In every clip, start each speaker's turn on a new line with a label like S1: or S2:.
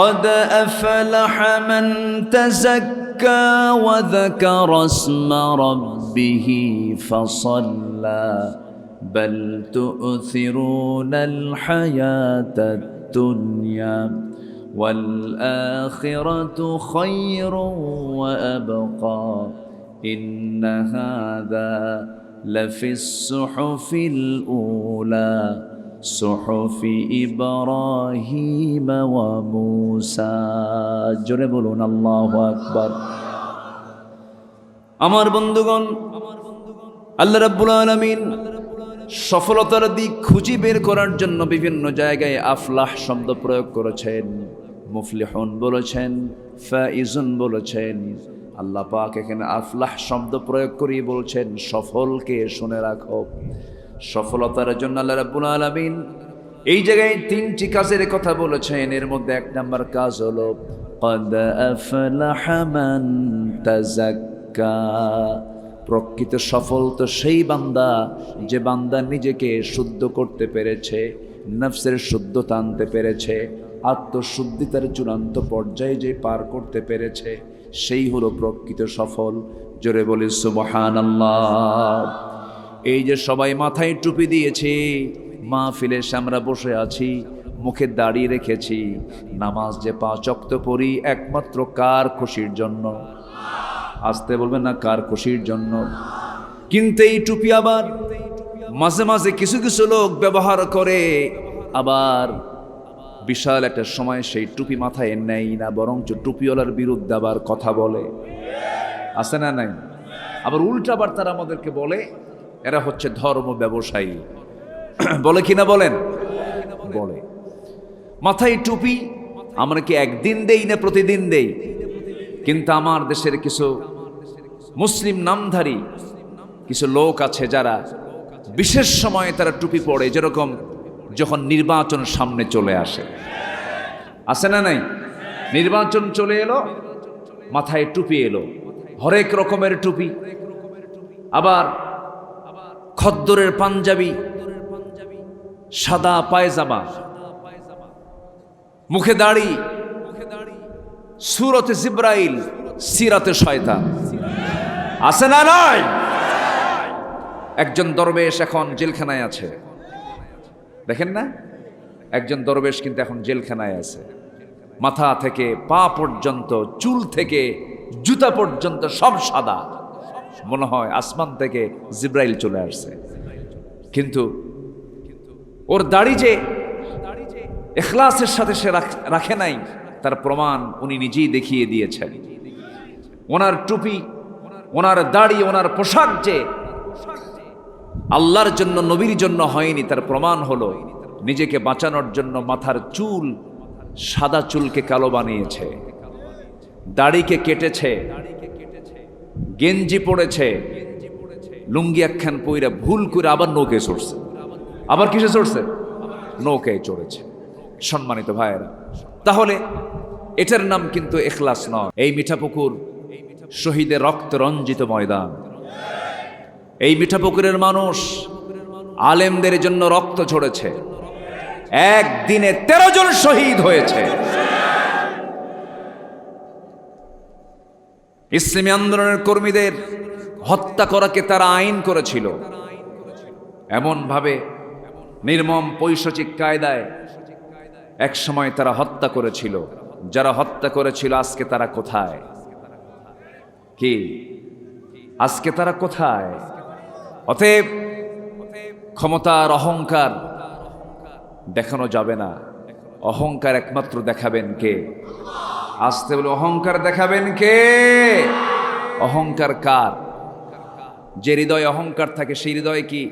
S1: قد أفلح من تزكى وذكر اسم ربه فصلى بل تؤثرون الحياة الدنيا والآخرة خير وأبقى إن هذا لفي الصحف الأولى صحف إبراهيم وموسى জোরে বলুন আল্লাহু আকবার। আমার বন্ধুগণ, আল্লাহ রাব্বুল আলামিন সফলতার দিক খুঁজে বের করার জন্য বিভিন্ন জায়গায় আফলাহ শব্দ প্রয়োগ করেছেন, মুফলিহুন বলেছেন, ফাইজুন বলেছেন। আল্লাহ পাক এখানে আফলাহ শব্দ প্রয়োগ করে বলছেন সফলকে শুনে রাখো। সফলতার জন্য আল্লাহ রাব্বুল আলামিন এই জায়গায় তিনটি কাজের কথা বলেছেন। এর মধ্যে এক নাম্বার কাজ হলো قد أفلح من تزكى। প্রকৃত সফল তো সেই বান্দা যে বান্দা নিজেকে শুদ্ধ করতে পেরেছে, নফসের শুদ্ধতা আনতে পেরেছে, আত্মশুদ্ধিতার চূড়ান্ত পর্যায়ে যে পার করতে পেরেছে, সেই হলো প্রকৃত সফল। জোরে বলি সুবহানাল্লাহ। এই যে সবাই মাথায় টুপি দিয়েছি, মাহফিলে আমরা বসে আছি, মুখে দাড়ি রেখেছি, নামাজ যে 5 ওয়াক্ত পড়ি একমাত্র কার খুশির জন্য? আসতে বলবেন না, কার খুশির জন্য? কিন্তু এই টুপি আবার মাঝে মাঝে কিছু কিছু লোক ব্যবহার করে, আবার বিশাল একটা সময় সেই টুপি মাথায় নেয় না, বরঞ্চ টুপিওয়ালার বিরুদ্ধে আবার কথা বলে। আছে না নাই? আবার উল্টা আবার তারা আমাদেরকে বলে এরা হচ্ছে ধর্ম ব্যবসায়ী। বলে কিনা বলেন? বলে। মাথায় টুপি আমরা কি একদিন দেই না প্রতিদিন দেই? কিন্তু আমার দেশের কিছু মুসলিম নামধারী কিছু লোক আছে যারা বিশেষ সময়ে তারা টুপি পরে, যেরকম যখন নির্বাচন সামনে চলে আসে। আছে না নাই? নির্বাচন চলে এলো, মাথায় টুপি এলো, হরেক রকমের টুপি। আবার খদ্দরের পাঞ্জাবি, সাদা পায়জামা, মুখে দাড়ি, সূরতে জিব্রাইল, সিরাতে শয়তান। আছে না নাই? একজন দরবেশ এখন জেলখানায় আছে, দেখেন না? একজন দরবেশ কিন্তু এখন জেলখানায় আছে। মাথা থেকে পা পর্যন্ত, চুল থেকে জুতা পর্যন্ত সব সাদা, মনে হয় আসমান থেকে জিব্রাইল চলে আসছে। কিন্তু ওর দাড়ি যে ইখলাসের সাথে সে রাখে নাই, তার প্রমাণ উনি নিজেই দেখিয়ে দিয়েছেন। ওনার টুপি, ওনার দাড়ি, ওনার পোশাক যে আল্লাহর জন্য, নবীর জন্য হয়নি, তার প্রমাণ হলো নিজেকে বাঁচানোর জন্য মাথার চুল, সাদা চুলকে কালো বানিয়েছে, দাড়িকে কেটেছে, গেঞ্জি পড়েছে, লুঙ্গি একখান পইরা ভুল করে আবার নৌকে চড়ছে। আবার কিসে চড়ছে? নৌকায় চড়েছে। সম্মানিত ভাইয়েরা, তাহলে এটার নাম কিন্তু ইখলাস নয়। এই মিঠাপুকুর শহীদের রক্ত রঞ্জিত ময়দান। এই মিঠাপুকুরের মানুষ আলেমদের জন্য রক্ত ঝরেছে। একদিনে 13 জন শহীদ হয়েছে। ইসলামী আন্দোলনের কর্মীদের হত্যা করাকে তারা আইন করেছিল, এমন ভাবে নির্মম পৈশাচিক কায়দায় এক সময় তারা হত্যা করেছিল। যারা হত্যা করেছিল আজকে তারা কোথায়? কি আজকে তারা কোথায়? অতএব ক্ষমতার অহংকার দেখানো যাবে না। অহংকার একমাত্র দেখাবেন কে? আসতে বলে অহংকার দেখাবেন কে? অহংকার কার? যে হৃদয়ে অহংকার থাকে সেই হৃদয় কি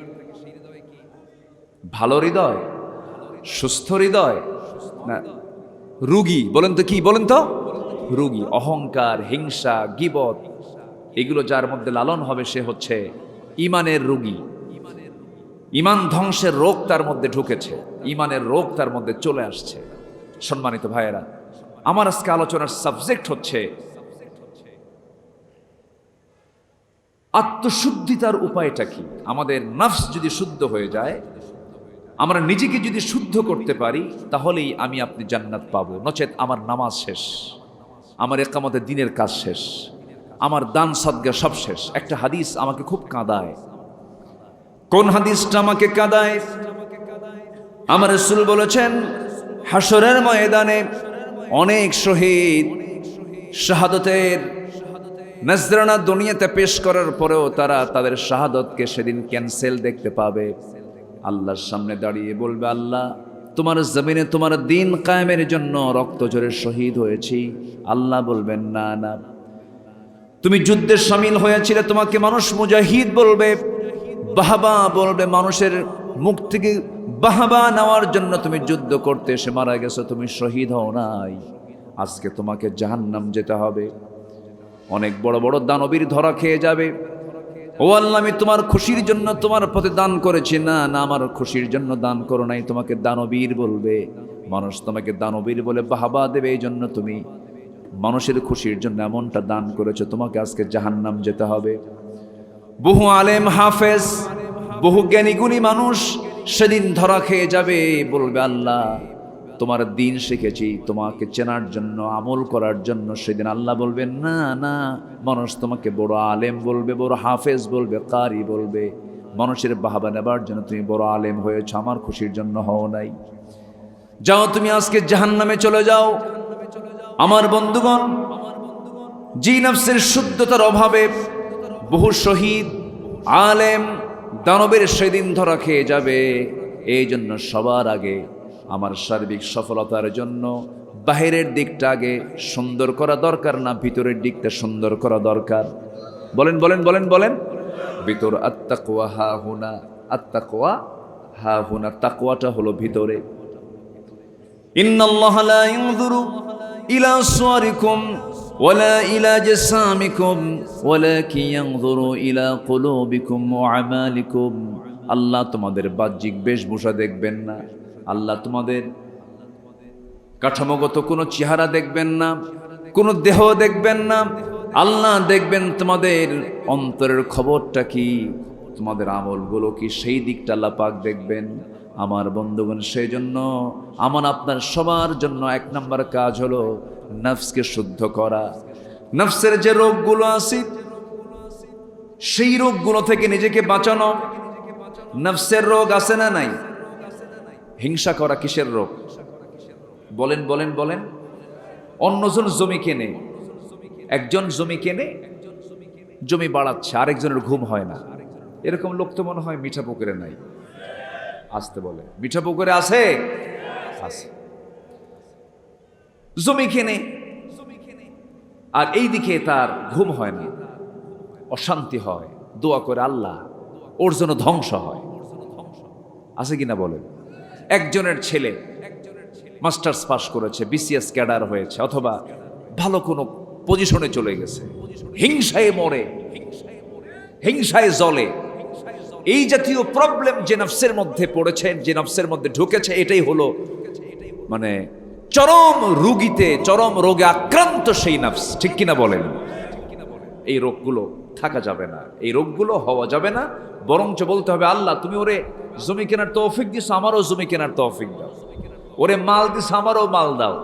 S1: ভালো হৃদয়, সুস্থ হৃদয় না রুগী? বলেন তো কি? বলেন তো। রুগী। অহংকার, হিংসা, গীবত এগুলো যার মধ্যে লালন হবে সে হচ্ছে ইমানের রুগী। ইমান ধ্বংসের রোগ তার মধ্যে ঢুকেছে, ইমানের রোগ তার মধ্যে চলে আসছে। সম্মানিত ভাইয়েরা, আমার আজকে আলোচনার সাবজেক্ট হচ্ছে আত্মশুদ্ধিতার উপায়টা কি। আমাদের নফস যদি শুদ্ধ হয়ে যায় আমরা নিজেকে যদি শুদ্ধ করতে পারি তাহলেই আমি আপনি জান্নাত পাবো, নচেত আমার নামাজ শেষ, আমার একামতে দিনের কাজ শেষ, আমার দান সদকা সব শেষ। একটা হাদিস আমাকে খুব কাঁদায়। কোন হাদিসটা আমাকে কাঁদায়? আমার রাসূল বলেছেন, হাসরের ময়দানে অনেক শহীদ শাহাদতের নজরানা দুনিয়াতে পেশ করার পরেও তারা তাদের শাহাদতকে সেদিন ক্যান্সেল দেখতে পাবে। আল্লাহর সামনে দাঁড়িয়ে বলবে, আল্লাহ তোমার জমিনে তোমার দিন কায়েমের জন্য রক্ত ঝরে শহীদ হয়েছি। আল্লাহ বলবেন, না না, তুমি যুদ্ধে শামিল হয়েছিলে, তোমাকে মানুষ মুজাহিদ বলবে, বাহবা বলবে, মানুষের মুখ থেকে বাহবা নেওয়ার জন্য তুমি যুদ্ধ করতে এসে মারা গেছো, তুমি শহীদ হও নাই। আজকে তোমাকে জাহান্নাম যেতে হবে। অনেক বড় বড় দানবীর ধরা খেয়ে যাবে। ও আল্লাহ, আমি তোমার খুশির জন্য তোমার পথে দান করেছি। না না, আমার খুশির জন্য দান করো নাই। তোমাকে দানবীর বলবে, মানুষ তোমাকে দানবীর বলে বাহবা দেবে, এই জন্য তুমি মানুষের খুশির জন্য এমনটা দান করেছো, তোমাকে আজকে জাহান্নাম যেতে হবে। বহু আলেম হাফেজ, বহু জ্ঞানী গুণী মানুষ সেদিন ধরা খেয়ে যাবে, বলবে, আল্লাহ তোমার দিন শিখেছি তোমাকে চেনার জন্য, আমল করার জন্য। সেদিন আল্লাহ বলবেন, না না, মানুষ তোমাকে বড় আলেম বলবে, বড় হাফেজ বলবে, কারি বলবে, মানুষের বাহবা নেবার জন্য তুমি বড় আলেম হয়েছ, আমার খুশির জন্য হও নাই। যাও তুমি আজকে জাহান্নামে চলে যাও। আমার বন্ধুগণ, জি নফসের শুদ্ধতার অভাবে বহু শহীদ আলেম দানবের সেদিন ধরা খেয়ে যাবে। এই জন্য সবার আগে আমার সার্বিক সফলতার জন্য বাহিরের দিকটা আগে সুন্দর করা দরকার না ভিতরের দিকটা সুন্দর করা দরকার? বলেন বলেন বলেন বলেন। ভিতর আত্তাকওয়া হা হুনা, আত্তাকওয়া হা হুনা, তাকওয়াটা হলো ভিতরে। ইন্নাল্লাহা লা ইয়ানজুরু ইলা সুওয়ারিকুম ওয়ালা ইলা জাসামিকুম ওয়ালাকিন ইয়ানজুরু ইলা কুলুবিকুম ওয়া আমালিকুম। আল্লাহ তোমাদের বাহ্যিক বেশভূষা দেখবেন না, আল্লাহ তোমাদের কাঠামোগত কোনো চেহারা দেখবেন না, কোনো দেহ দেখবেন না। আল্লাহ দেখবেন তোমাদের অন্তরের খবরটা কি, তোমাদের আমলগুলো কি, সেই দিকটা আল্লাহ পাক দেখবেন। আমার বন্ধুগণ, সেই জন্য আমার আপনার সবার জন্য এক নম্বর কাজ হলো নফসকে শুদ্ধ করা। নফসের যে রোগগুলো আছে সেই রোগগুলো থেকে নিজেকে বাঁচানো। নফসের রোগ আছে না নাই? হিংসা করা কিসের রোগ? বলেন বলেন বলেন। অন্যজন জমি কেনে, একজন জমি কেনে, জমি বাড়াচ্ছে, আরেকজনের ঘুম হয় না। এরকম লোক তো মনে হয় মিঠা পুকুরে নাই। আসতে বলে, মিঠা পুকুরে আছে? আছে। জমি কেনে আর এইদিকে তার ঘুম হয় না, অশান্তি হয়, দোয়া করে আল্লাহ ওর জন্য ধ্বংস হয়। আছে কিনা বলেন? একজনের ছেলে মাস্টার্স পাস করেছে, বিসিএস ক্যাডার হয়েছে, অথবা ভালো কোনো পজিশনে চলে গেছে, হিংসায় মরে, হিংসায় জ্বলে। এই জাতীয় প্রবলেম যে নফসের মধ্যে পড়েছে, যে নফসের মধ্যে ঢুকেছে, এটাই হলো মানে চরম রোগীতে, চরম রোগে আক্রান্ত সেই নফস। ঠিক কিনা বলেন? এই রোগগুলো থাকা যাবে না, এই রোগগুলো হওয়া যাবে না। বরঞ্চ বলতে হবে, আল্লাহ তুমি ওরে জমি কেনার তৌফিক দিছো, আমারও জমি কেনার তৌফিক দাও। ওরে মাল দিছো, আমারও মাল দাও।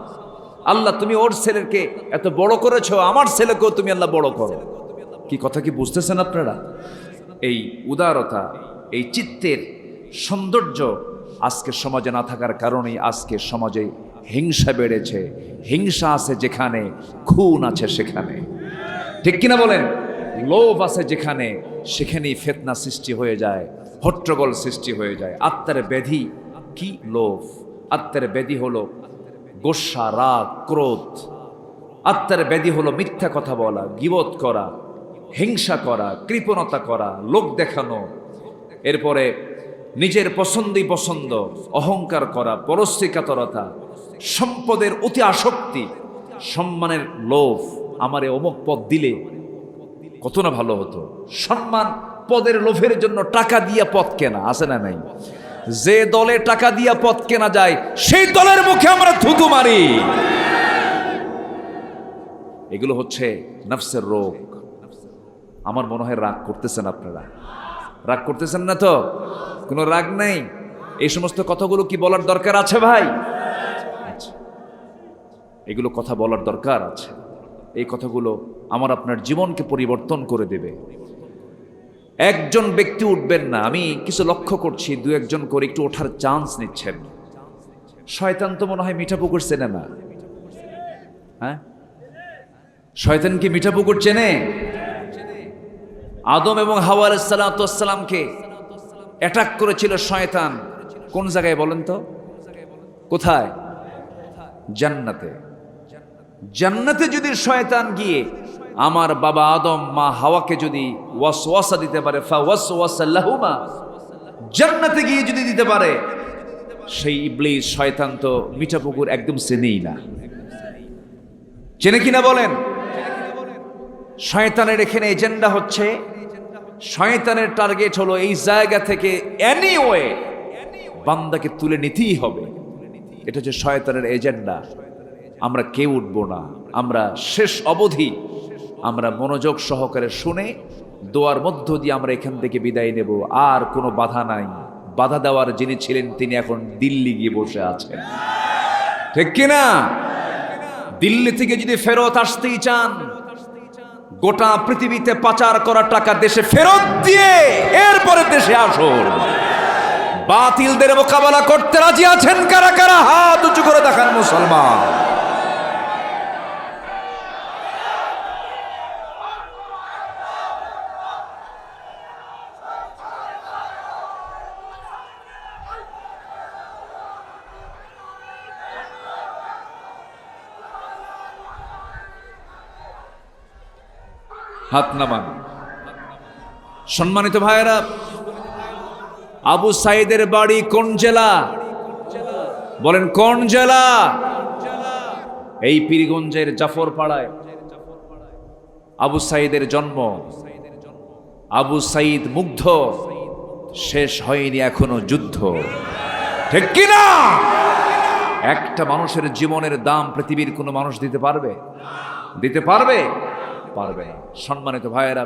S1: আল্লাহ তুমি ওর ছেলেকে এত বড় করেছো, আমার ছেলেকেও তুমি আল্লাহ বড় করো। কি কথা কি বুঝতেছেন আপনারা? এই উদারতা, এই চিত্তের সৌন্দর্য আজকে সমাজে না থাকার কারণেই আজকে সমাজে হিংসা বেড়েছে। হিংসা আছে যেখানে, খুন আছে সেখানে। ঠিক কিনা বলেন? লোভ আছে যেখানে, সেখানেই ফিতনা সৃষ্টি হয়ে যায়, হট্টগোল সৃষ্টি হয়ে যায়। আত্মার ব্যাধি কি? লোভ। আত্মার ব্যাধি হলো গোসা, রাগ, ক্রোধ। আত্মার ব্যাধি হলো মিথ্যা কথা বলা, গীবত করা, হিংসা করা, কৃপণতা করা, লোক দেখানো, এরপরে নিজের পছন্দই পছন্দ, অহংকার করা, পরশ্রীকাতরতা, সম্পদের অতি আসক্তি, সম্মানের লোভ। আমারে অমুক পদ দিলে কত না ভালো হতো। সম্মান পদের লোভের জন্য টাকা দিয়া পদ কেনা, আছে না নাই? যে দলে টাকা দিয়া পদ কেনা যায় সেই দলের মুখে আমরা থুতু মারি। এগুলো হচ্ছে নফসের রোগ। আমার মনে হয় রাগ করতেছেন আপনারা, রাগ করতেছেন না তো? কোনো রাগ নেই, এই সমস্ত কথাগুলো কি বলার দরকার আছে ভাই? এগুলো কথা বলার দরকার আছে। এই কথাগুলো আমার আপনার জীবনকে পরিবর্তন করে দেবে। একজন ব্যক্তি উঠবেন না, আমি কিছু লক্ষ্য করছি, দু একজন করে একটু ওঠার চান্স নিচ্ছেন। শয়তান তো মনে হয় মিঠা পুকুর চেনে না। হ্যাঁ, শয়তান কি মিঠা পুকুর চেনে? আদম এবং হাওয়া আলাইহিস সালামকে অ্যাটাক করেছিল শয়তান। কোন জায়গায় বলেন তো? কোথায়? জান্নাতে। জান্নাতে যদি শয়তান গিয়ে আমার বাবা আদম মা হাওয়াকে যদি ওয়াসওয়াসা দিতে পারে, ফাওয়াসওয়াসা লাহুমা, জান্নাতে গিয়ে যদি দিতে পারে, সেই ইবলিস শয়তান তো মিঠা পুকুর একদম চেনেই না। চেনে কিনা বলেন? শয়তানের এখানে এজেন্ডা হচ্ছে, শয়তানের টার্গেট হলো এই জায়গা থেকে এনিওয়ে বান্দাকে তুলে নিতেই হবে। এটা হচ্ছে শয়তানের এজেন্ডা। আমরা কেউ উঠবো না, আমরা শেষ অবধি আমরা মনোযোগ সহকারে শুনে দোয়ার মধ্য দিয়ে আমরা এখান থেকে বিদায় নেব। আর কোনো বাধা নাই। বাধা দেওয়ার যিনি ছিলেন তিনি এখন দিল্লি গিয়ে বসে আছেন, ঠিক কিনা? দিল্লি থেকে যদি ফেরত আসতেই চান, গোটা পৃথিবীতে পাচার করা টাকা দেশে ফেরত দিয়ে এরপরে দেশে আসুন। বাতিলদের মোকাবেলা করতে রাজি আছেন কারা কারা? হাত উঁচু করে দেখান মুসলমান। হাত নামান। সম্মানিত ভাইয়েরা, আবু সাইদের বাড়ি কোন জেলা? বলেন কোন জেলা? এই পীরগঞ্জের জাফরপাড়ায় আবু সাইদের জন্ম। আবু সাইদ মুগ্ধ, শেষ হয়নি এখনো যুদ্ধ, ঠিক কিনা? একটা মানুষের জীবনের দাম পৃথিবীর কোনো মানুষ দিতে পারবে? দিতে পারবে? পারবে না। সম্মানিত ভাইয়েরা,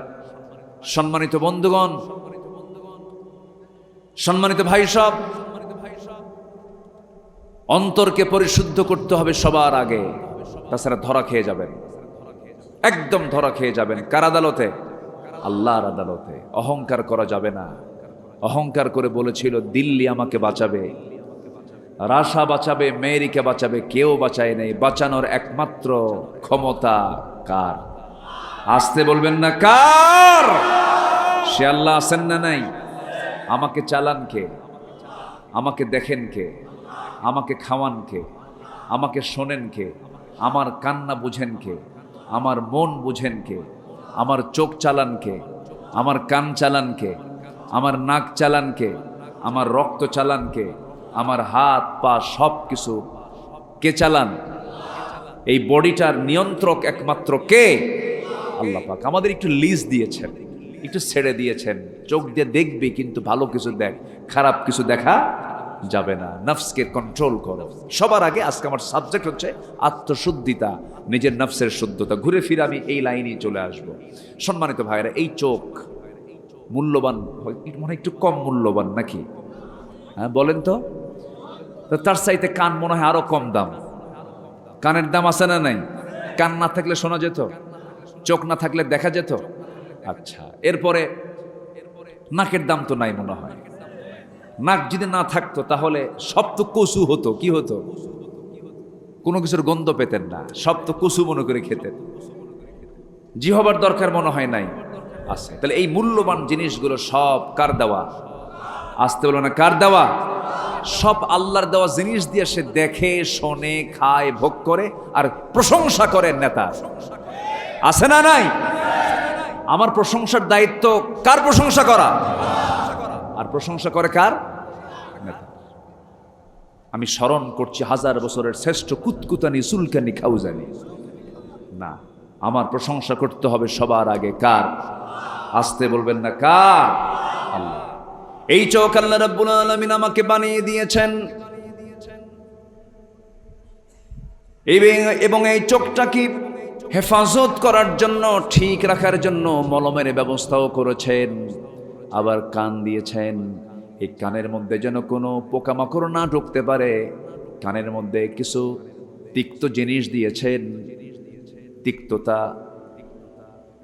S1: সম্মানিত বন্ধুগণ, সম্মানিত ভাই সব, অন্তরকে পরিশুদ্ধ করতে হবে সবার আগে, তাছাড়া ধরা খেয়ে যাবেন, একদম ধরা খেয়ে যাবেন। কার আদালতে? আল্লাহর আদালতে। অহংকার করা যাবে না। অহংকার করে বলেছিল দিল্লি আমাকে বাঁচাবে, রাশা বাঁচাবে, আমেরিকা বাঁচাবে, কেউ বাঁচায় নেই। বাঁচানোর একমাত্র ক্ষমতা কার? আসতে বলবেন না কার? সে আল্লাহ আছেন না নাই? আমাকে চালান কে? আমাকে দেখেন কে? আমাকে খাওয়ান কে? আমাকে শোনেন কে? আমার কান্না বুঝেন কে? আমার মন বুঝেন কে? আমার চোখ চালান কে? আমার কান চালান কে? আমার নাক চালান কে? আমার রক্ত চালান কে? আমার হাত পা সব কিছু কে চালান? এই বডিটার নিয়ন্ত্রক একমাত্র কে? আল্লাহ পাক। আমাদের একটু লিজ দিয়েছেন, একটু ছেড়ে দিয়েছেন। চোখ দিয়ে দেখবি, কিন্তু ভালো কিছু দেখ, খারাপ কিছু দেখা যাবে না। নফসকে কন্ট্রোল করো। সবার আগে আজকে আমার সাবজেক্ট হচ্ছে আত্মশুদ্ধিতা, নিজের নফসের শুদ্ধতা। ঘুরে ফিরে আমি এই লাইনেই চলে আসব। সম্মানিত ভাইরা, এই চোখ মূল্যবান, মনে একটু কম মূল্যবান নাকি? হ্যাঁ বলেন তো? তার চাইতে কান মনে হয় আরো কম দাম। কানের দাম আছে না নাই? কান না থাকলে শোনা যেত, চোখ না থাকলে দেখা যেত। আচ্ছা, এরপরে নাকের দাম তো নাই মনে হয়। নাক যদি না থাকতো তাহলে সব তো কচু হতো। কি হতো? কোনো কিছুর গন্ধ পেতেন না, সব তো কচু মনে করে খেতেন। জিহবার দরকার মনে হয় নাই, আছে। তাহলে এই মূল্যবান জিনিসগুলো সব কার দেওয়া? আসতে বলো না কার দেওয়া? সব আল্লাহর দেওয়া জিনিস দিয়ে সে দেখে, শোনে, খায়, ভোগ করে আর প্রশংসা করে। নেতা আছে না নাই? আমার প্রশংসার দায়িত্ব কার? প্রশংসা করা। আর প্রশংসা করে কার? নেতা। আমি স্মরণ করছি হাজার বছরের শ্রেষ্ঠ কুতকুতানি সুলকানি খাউজানি না, আমার প্রশংসা করতে হবে সবার আগে কার? আসতে বলবেন না কার? আল্লাহ। এই চোখ আল্লাহ রাব্বুল আলামিন আমাকে বানিয়ে দিয়েছেন, এবং এই চোখটাকে হেফাজত করার জন্য, ঠিক রাখার জন্য মলমের ব্যবস্থাও করেছেন। আবার কান দিয়েছেন, এই কানের মধ্যে যেন কোনো পোকামাকড় না ঢুকতে পারে, কানের মধ্যে কিছু তিক্ত জিনিস দিয়েছেন। তিক্ততা,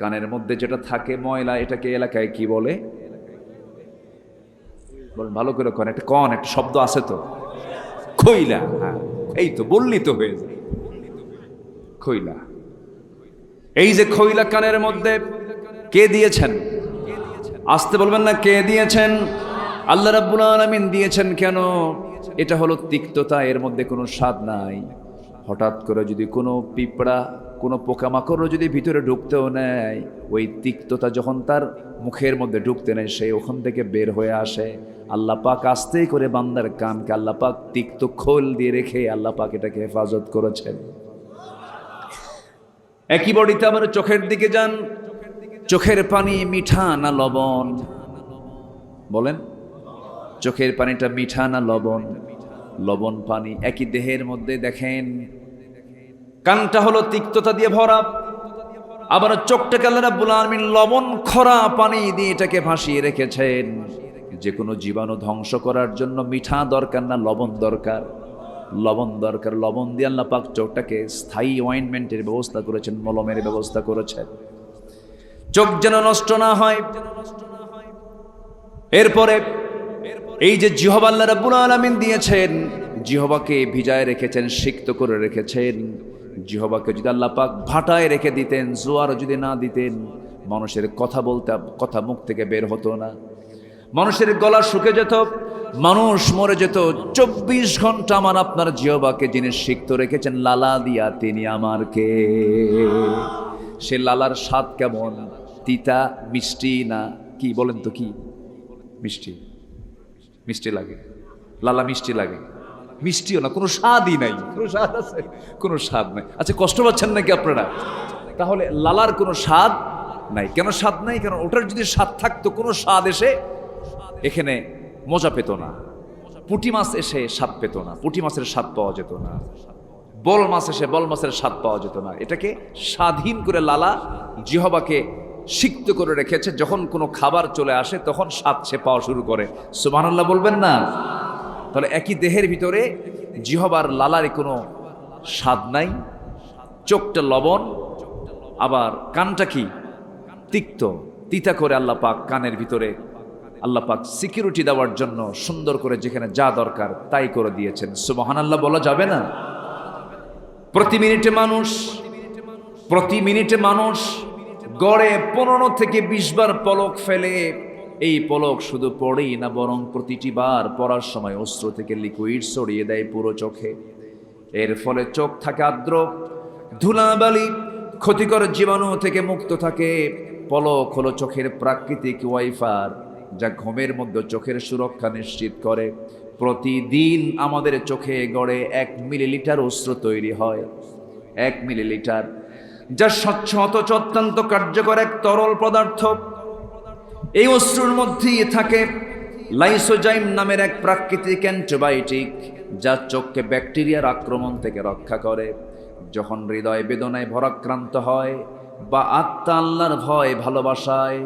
S1: কানের মধ্যে যেটা থাকে ময়লা, এটাকে এলাকায় কি বলে বলেন ভালো করে? একটা শব্দ আছে তো, খৈলা। হ্যাঁ, এই তো বললি তো হয়ে যায়, খৈলা। এই যে খৈলা কানের মধ্যে কে দিয়েছেন? আসতে বলবেন না, কে দিয়েছেন? আল্লাহ রাব্বুল আলামিন দিয়েছেন। কেন? এটা হলো তিক্ততা, এর মধ্যে কোনো স্বাদ নাই। হঠাৎ করে যদি কোনো পিঁপড়া, কোনো পোকামাকড় যদি ভিতরে ঢুকতেও নেয়, ওই তিক্ততা যখন তার মুখের মধ্যে ঢুকতে নেয়, সে ওখান থেকে বের হয়ে আসে। আল্লাহ পাক আস্তেই করে বান্দার কানকে আল্লাহ পাক তিক্ত খোল দিয়ে রেখে আল্লাহ পাক এটাকে হেফাজত করেছেন। একই বডিতে আমার চোখের দিকে যান। চোখের পানি মিঠা না লবণ? বলেন, চোখের পানিটা মিঠা না লবণ? লবণ পানি। একই দেহের মধ্যে দেখেন, কানটা হলো তিক্ততা দিয়ে ভরা, আবার চোখটাকে আল্লাহ রাব্বুল আলামিন লবণ খরা পানি দিয়ে এটাকে ভাসিয়ে রেখেছেন। যে কোনো জীবাণু ধ্বংস করার জন্য মিঠা দরকার না লবণ দরকার? লবণ দরকার। লবণ দিয়ে আল্লাহ পাক চোখটাকে স্থায়ী অয়েন্টমেন্টের ব্যবস্থা করেছেন, মলমের ব্যবস্থা করেছেন, চোখ যেন নষ্ট না হয়। এরপরে এই যে জিহ্বা আল্লাহ রাব্বুল আলামিন দিয়েছেন, জিহ্বাকে ভিজায় রেখেছেন, সিক্ত করে রেখেছেন। জিহ্বাকে যদি আল্লাহ পাক ভাটায় রেখে দিতেন, জোয়ার যদি না দিতেন, মানুষের কথা বলতে, কথা মুখ থেকে বের হতো না। মানুষের গলা শুকে যেত, মানুষ মরে যেত। 24 ঘন্টা আমার আপনার জিহ্বাকে যিনি সিক্ত রেখেছেন লালা দিয়া, তিনি আমার কে? সে লালার স্বাদ কেমন? তিতা, মিষ্টি না কি? বলেন তো কি? মিষ্টি। মিষ্টি লাগে, লালা মিষ্টি লাগে? মিষ্টিও না, কোনো স্বাদই নাই। কোনো স্বাদ আছে? কোনো স্বাদ নাই। আচ্ছা, কষ্ট পাচ্ছেন নাকি আপনারা? তাহলে লালার কোনো স্বাদ নাই। কেন স্বাদ নাই? কারণ ওটার যদি স্বাদ থাকতো, কোনো স্বাদ এসে এখানে মজা পেত না। পুঁটি মাছ এসে স্বাদ পেত না, পুঁটি মাছের স্বাদ পাওয়া যেত না। বল মাছ এসে বল মাছের স্বাদ পাওয়া যেত না। এটাকে স্বাধীন করে লালা জিহ্বাকে সিক্ত করে রেখেছে। যখন কোনো খাবার চলে আসে তখন স্বাদ সে পাওয়া শুরু করে। সুবহানাল্লাহ বলবেন না? তাহলে একই দেহের ভিতরে জিহ্বার লালার কোনো স্বাদ নাই, চোখটা লবণ, আবার কানটা কি তিক্ত, তিতা করে আল্লাহ পাক কানের ভিতরে আল্লাহ পাক সিকিউরিটি দেওয়ার জন্য সুন্দর করে যেখানে যা দরকার তাই করে দিয়েছেন। সুবহানাল্লাহ বলা যাবে না? প্রতি মিনিটে মানুষ গড়ে 15 থেকে 20 বার পলক ফেলে। এই পলক শুধু পড়েই না, বরং প্রতিটি বার পড়ার সময় অশ্রু থেকে লিকুইড ছড়িয়ে দেয় পুরো চোখে। এর ফলে চোখ থাকে আর্দ্র, ধুলাবালি, ক্ষতিকর জীবাণু থেকে মুক্ত থাকে। পলক হলো চোখের প্রাকৃতিক ওয়াইফার, যা ঘুমের মধ্যে চোখের সুরক্ষা নিশ্চিত করে। প্রতিদিন আমাদের চোখে গড়ে 1 মিলিলিটার অশ্রু তৈরি হয়। 1 মিলিলিটার, যা স্বচ্ছ অথচ অত্যন্ত কার্যকর এক তরল পদার্থ। এই অশ্রুর মধ্যেই থাকে লাইসোজাইম নামের এক প্রাকৃতিক অ্যান্টিবায়োটিক, যা চোখকে ব্যাকটেরিয়ার আক্রমণ থেকে রক্ষা করে। যখন হৃদয় বেদনায় ভরাক্রান্ত হয় বা আত্মা আল্লাহর ভয় ভালোবাসায়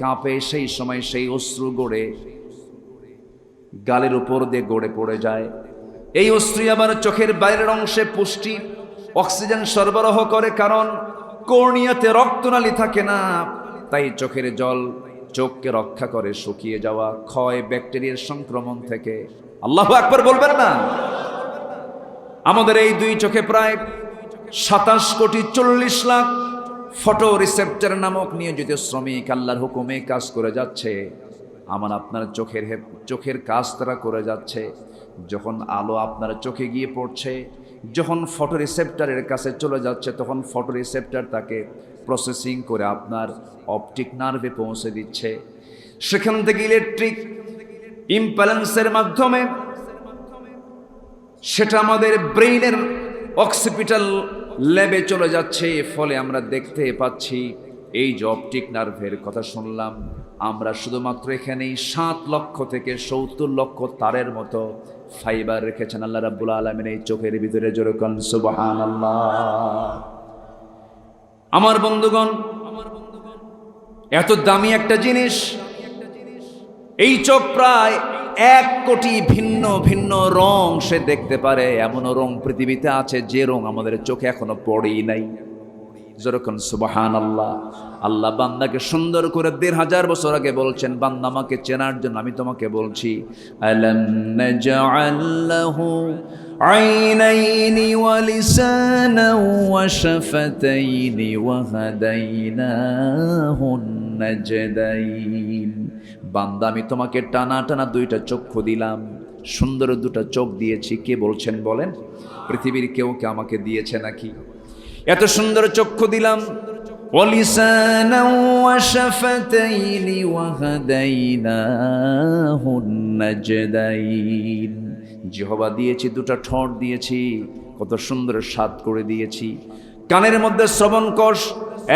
S1: কাঁপে, সেই সময় সেই অশ্রু গড়ে গালের উপর দিয়ে গড়ে পড়ে যায়। এই অশ্রু আবার চোখের বাইরের অংশে পুষ্টি, অক্সিজেন সরবরাহ করে। কারণ কর্নিয়াতে রক্তনালী থাকে না, তাই চোখের জল চোখকে রক্ষা করে শুকিয়ে যাওয়া, ক্ষয়, ব্যাকটেরিয়ার সংক্রমণ থেকে। আল্লাহু আকবার বলবেন না? আমাদের এই 2 চোখে প্রায় 27 কোটি 40 লাখ ফটো রিসেপ্টর নামক নিয়োজিত শ্রমিক আল্লাহর হুকুমে কাজ করে যাচ্ছে। আমার আপনার চোখের কাজ তারা করে যাচ্ছে। যখন আলো আপনার চোখে গিয়ে পড়ছে, যখন ফটো রিসেপ্টরের কাছে চলে যাচ্ছে, তখন ফটো রিসেপ্টর তাকে প্রসেসিং করে আপনার অপটিক নার্ভে পৌঁছে দিচ্ছে। সেখান থেকে ইলেকট্রিক ইম্প্যালেন্সের মাধ্যমে সেটা আমাদের ব্রেইনের অক্সিপিটাল ল্যাবে চলে যাচ্ছে। ফলে আমরা দেখতে পাচ্ছি, এই যে অপটিক নার্ভের কথা শুনলাম, আমরা শুধুমাত্র এখানেই 7 লক্ষ থেকে 70 লক্ষ তারের মতো ফাইবার রেখেছেন আল্লাহ রাব্বুল আলামিন এই চোখের ভিতরে। জোরে কোন সুবহানাল্লাহ। আমার বন্ধুগণ, এত দামি একটা জিনিস, এই চোখ প্রায় 1 কোটি ভিন্ন ভিন্ন রং সে দেখতে পারে। এমনও রং পৃথিবীতে আছে যে রং আমাদের চোখে এখনো পড়েই নাই। যেরকম সুবহানাল্লাহ। আল্লাহ বান্দাকে সুন্দর করে 1500 বছর আগে বলছেন, বান্দা আমাকে চেনার জন্য আমি তোমাকে বলছি, আলাম নাজআল লাহু আইনাইনি ওয়া লিসানান ওয়া শাফাতাইনি ওয়া হাদাইনাহুন নাজদাইন। বান্দা আমি তোমাকে টানা টানা 2টা চক্ষু দিলাম, সুন্দর 2টা চোখ দিয়েছি। কে বলছেন বলেন? পৃথিবীর কেউ কে আমাকে দিয়েছে নাকি? এত সুন্দর চক্ষু দিলাম। ওয়ালিসানান ওয়া শাফাতাইনি ওয়া হাদাইনাহুন নাজদাইন। জিহ্বা দিয়েছি, 2টা ঠোঁট দিয়েছি, কত সুন্দর স্বাদ করে দিয়েছি। কানের মধ্যে শ্রবণ কোষ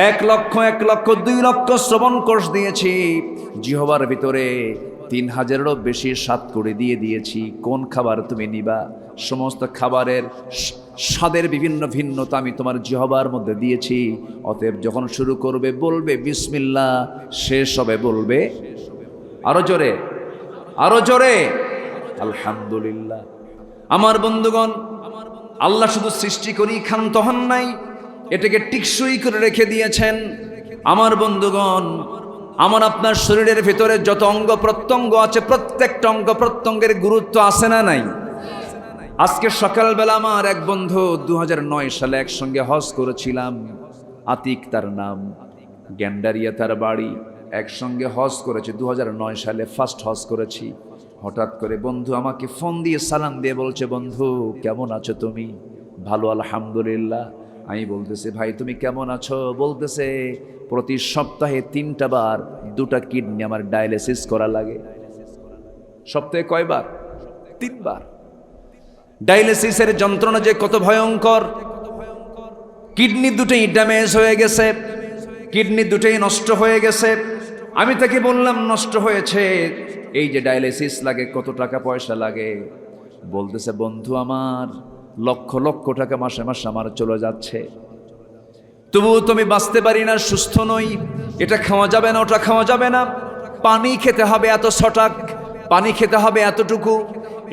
S1: 1 লক্ষ 2 লক্ষ শ্রবণ কোষ দিয়েছি। জিহ্বার ভিতরে 3000-এরও বেশি স্বাদ করে দিয়েছি। কোন খাবার তুমি নিবা? সমস্ত খাবারের স্বাদের বিভিন্ন ভিন্নতা আমি তোমার জিহ্বার মধ্যে দিয়েছি। অতএব যখন শুরু করবে বলবে বিসমিল্লাহ, শেষ হবে বলবে আরো জোরে, আরো জোরে আলহামদুলিল্লাহ। আমার বন্ধুগণ, আল্লাহ শুধু সৃষ্টি করি ক্ষান্ত হন নাই, এটাকে টিকসই করে রেখে দিয়েছেন। আমার বন্ধুগণ, আমার আপনার শরীরের ভিতরে যত অঙ্গ প্রত্যঙ্গ আছে, প্রত্যেকটা অঙ্গ প্রত্যঙ্গের গুরুত্ব আছে না নাই? আজকে সকালবেলা আমার এক বন্ধু 2009 সালে একসঙ্গে হজ করেছিলাম। আতিক তার নাম, গ্যান্ডারিয়া তার বাড়ি। একসঙ্গে হজ করেছি 2009 সালে, ফার্স্ট হজ করেছি। হঠাৎ করে বন্ধু আমাকে ফোন দিয়ে সালাম দিয়ে বলছে, বন্ধু কেমন আছো তুমি? ভালো আলহামদুলিল্লাহ। আমি বলতেছি, ভাই তুমি কেমন আছো? বলতেছে, প্রতি সপ্তাহে 3টা বার 2টা কিডনি আমার ডায়ালিসিস করা লাগে। সপ্তাহে কয়বার? 3 বার। ডায়ালিসিসের যন্ত্রণা যে কত ভয়ঙ্কর। কিডনি 2টাই ড্যামেজ হয়ে গেছে, কিডনি 2টাই নষ্ট হয়ে গেছে। আমি তাকে বললাম, নষ্ট হয়েছে, এই যে ডায়ালিসিস লাগে কত টাকা পয়সা লাগে? বলতেছে, বন্ধু আমার লক্ষ লক্ষ টাকা মাসে মাসে আমার চলে যাচ্ছে, তবুও তুমি বাঁচতে পারি না, সুস্থ নই। এটা খাওয়া যাবে না, ওটা খাওয়া যাবে না, পানি খেতে হবে এত ছটাক, পানি খেতে হবে এতটুকু,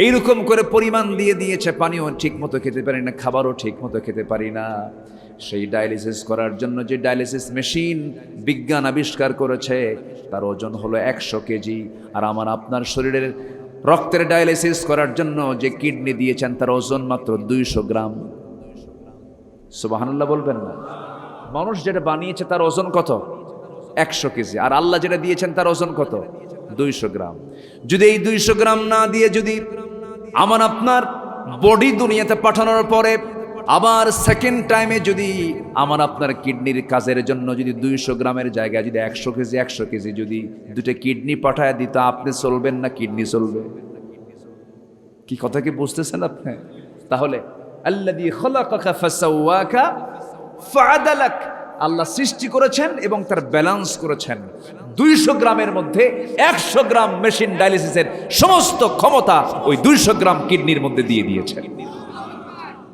S1: এইরকম করে পরিমাণ দিয়ে দিয়েছে। পানিও ঠিক মতো খেতে পারি না, খাবারও ঠিক মতো খেতে পারি না। সেই ডায়ালিসিস করার জন্য যে ডায়ালিসিস মেশিন বিজ্ঞান আবিষ্কার করেছে, তার ওজন হলো 100 কেজি। আর আমার আপনার শরীরের রক্তের ডায়ালিসিস করার জন্য যে কিডনি দিয়েছেন, তার ওজন মাত্র 200 গ্রাম। সুবহানাল্লাহ বলবেন না? মানুষ যেটা বানিয়েছে তার ওজন কত? 100 কেজি। আর আল্লাহ যেটা দিয়েছেন তার ওজন কত? 200 গ্রাম। যদি এই 200 গ্রাম না দিয়ে যদি আমার আপনার বডি দুনিয়াতে পাঠানোর পরে আবার সেকেন্ড টাইমে যদি আমার আপনার কিডনির কাজের জন্য যদি 200 গ্রামের জায়গায় যদি 100 কেজি যদি 2টা কিডনি পাঠায় দিত, আপনি চলবেন না কিডনি চলবে? কি কথা কি বুঝতেছেন আপনি? তাহলে আল্লাযী খালাকাকা ফাসাওয়াকা ফাআদালাক, আল্লাহ সৃষ্টি করেছেন এবং তার ব্যালেন্স করেছেন। 200 গ্রামের মধ্যে 100 গ্রাম মেশিন ডায়ালিসিসের সমস্ত ক্ষমতা ওই 200 গ্রাম কিডনির মধ্যে দিয়ে দিয়েছেন।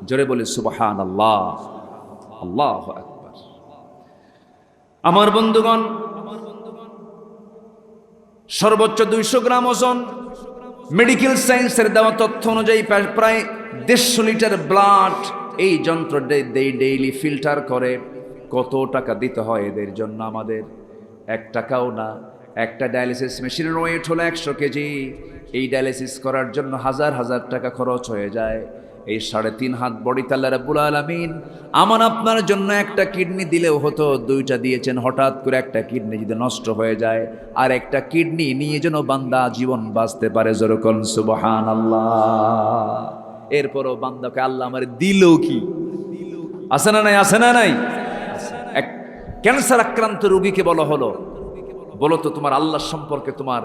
S1: জোরে বলে সুবহানাল্লাহ, আল্লাহু আকবার। আমার বন্ধুগণ, সর্বোচ্চ 200 গ্রাম ওজন। মেডিকেল সায়েন্সের দেওয়া তথ্য অনুযায়ী প্রায় 150 লিটার ব্লাড এই যন্ত্র ডেইলি ফিল্টার করে। কত টাকা দিতে হয় এদের জন্য আমাদের? 1 টাকাও না। একটা ডায়ালিসিস মেশিনের ওয়েট হলো 100 কেজি। এই ডায়ালিসিস করার জন্য হাজার হাজার টাকা খরচ হয়ে যায়। এই 3.5 হাত বডি আল্লাহ রাব্বুল আলামিন আমার আপনার জন্য একটা কিডনি দিলেও হতো, 2টা দিয়েছেন। হঠাৎ করে একটা কিডনি যদি নষ্ট হয়ে যায়, আর একটা কিডনি নিয়ে যেন বান্দা জীবন বাঁচতে পারে। যেরকম সুবহানাল্লাহ। এরপরও বান্দাকে আল্লাহ আমার দিল কি? আছে না নাই? আছে না নাই? এক ক্যান্সার আক্রান্ত রোগীকে বলা হলো, বলো তো তোমার আল্লাহ সম্পর্কে তোমার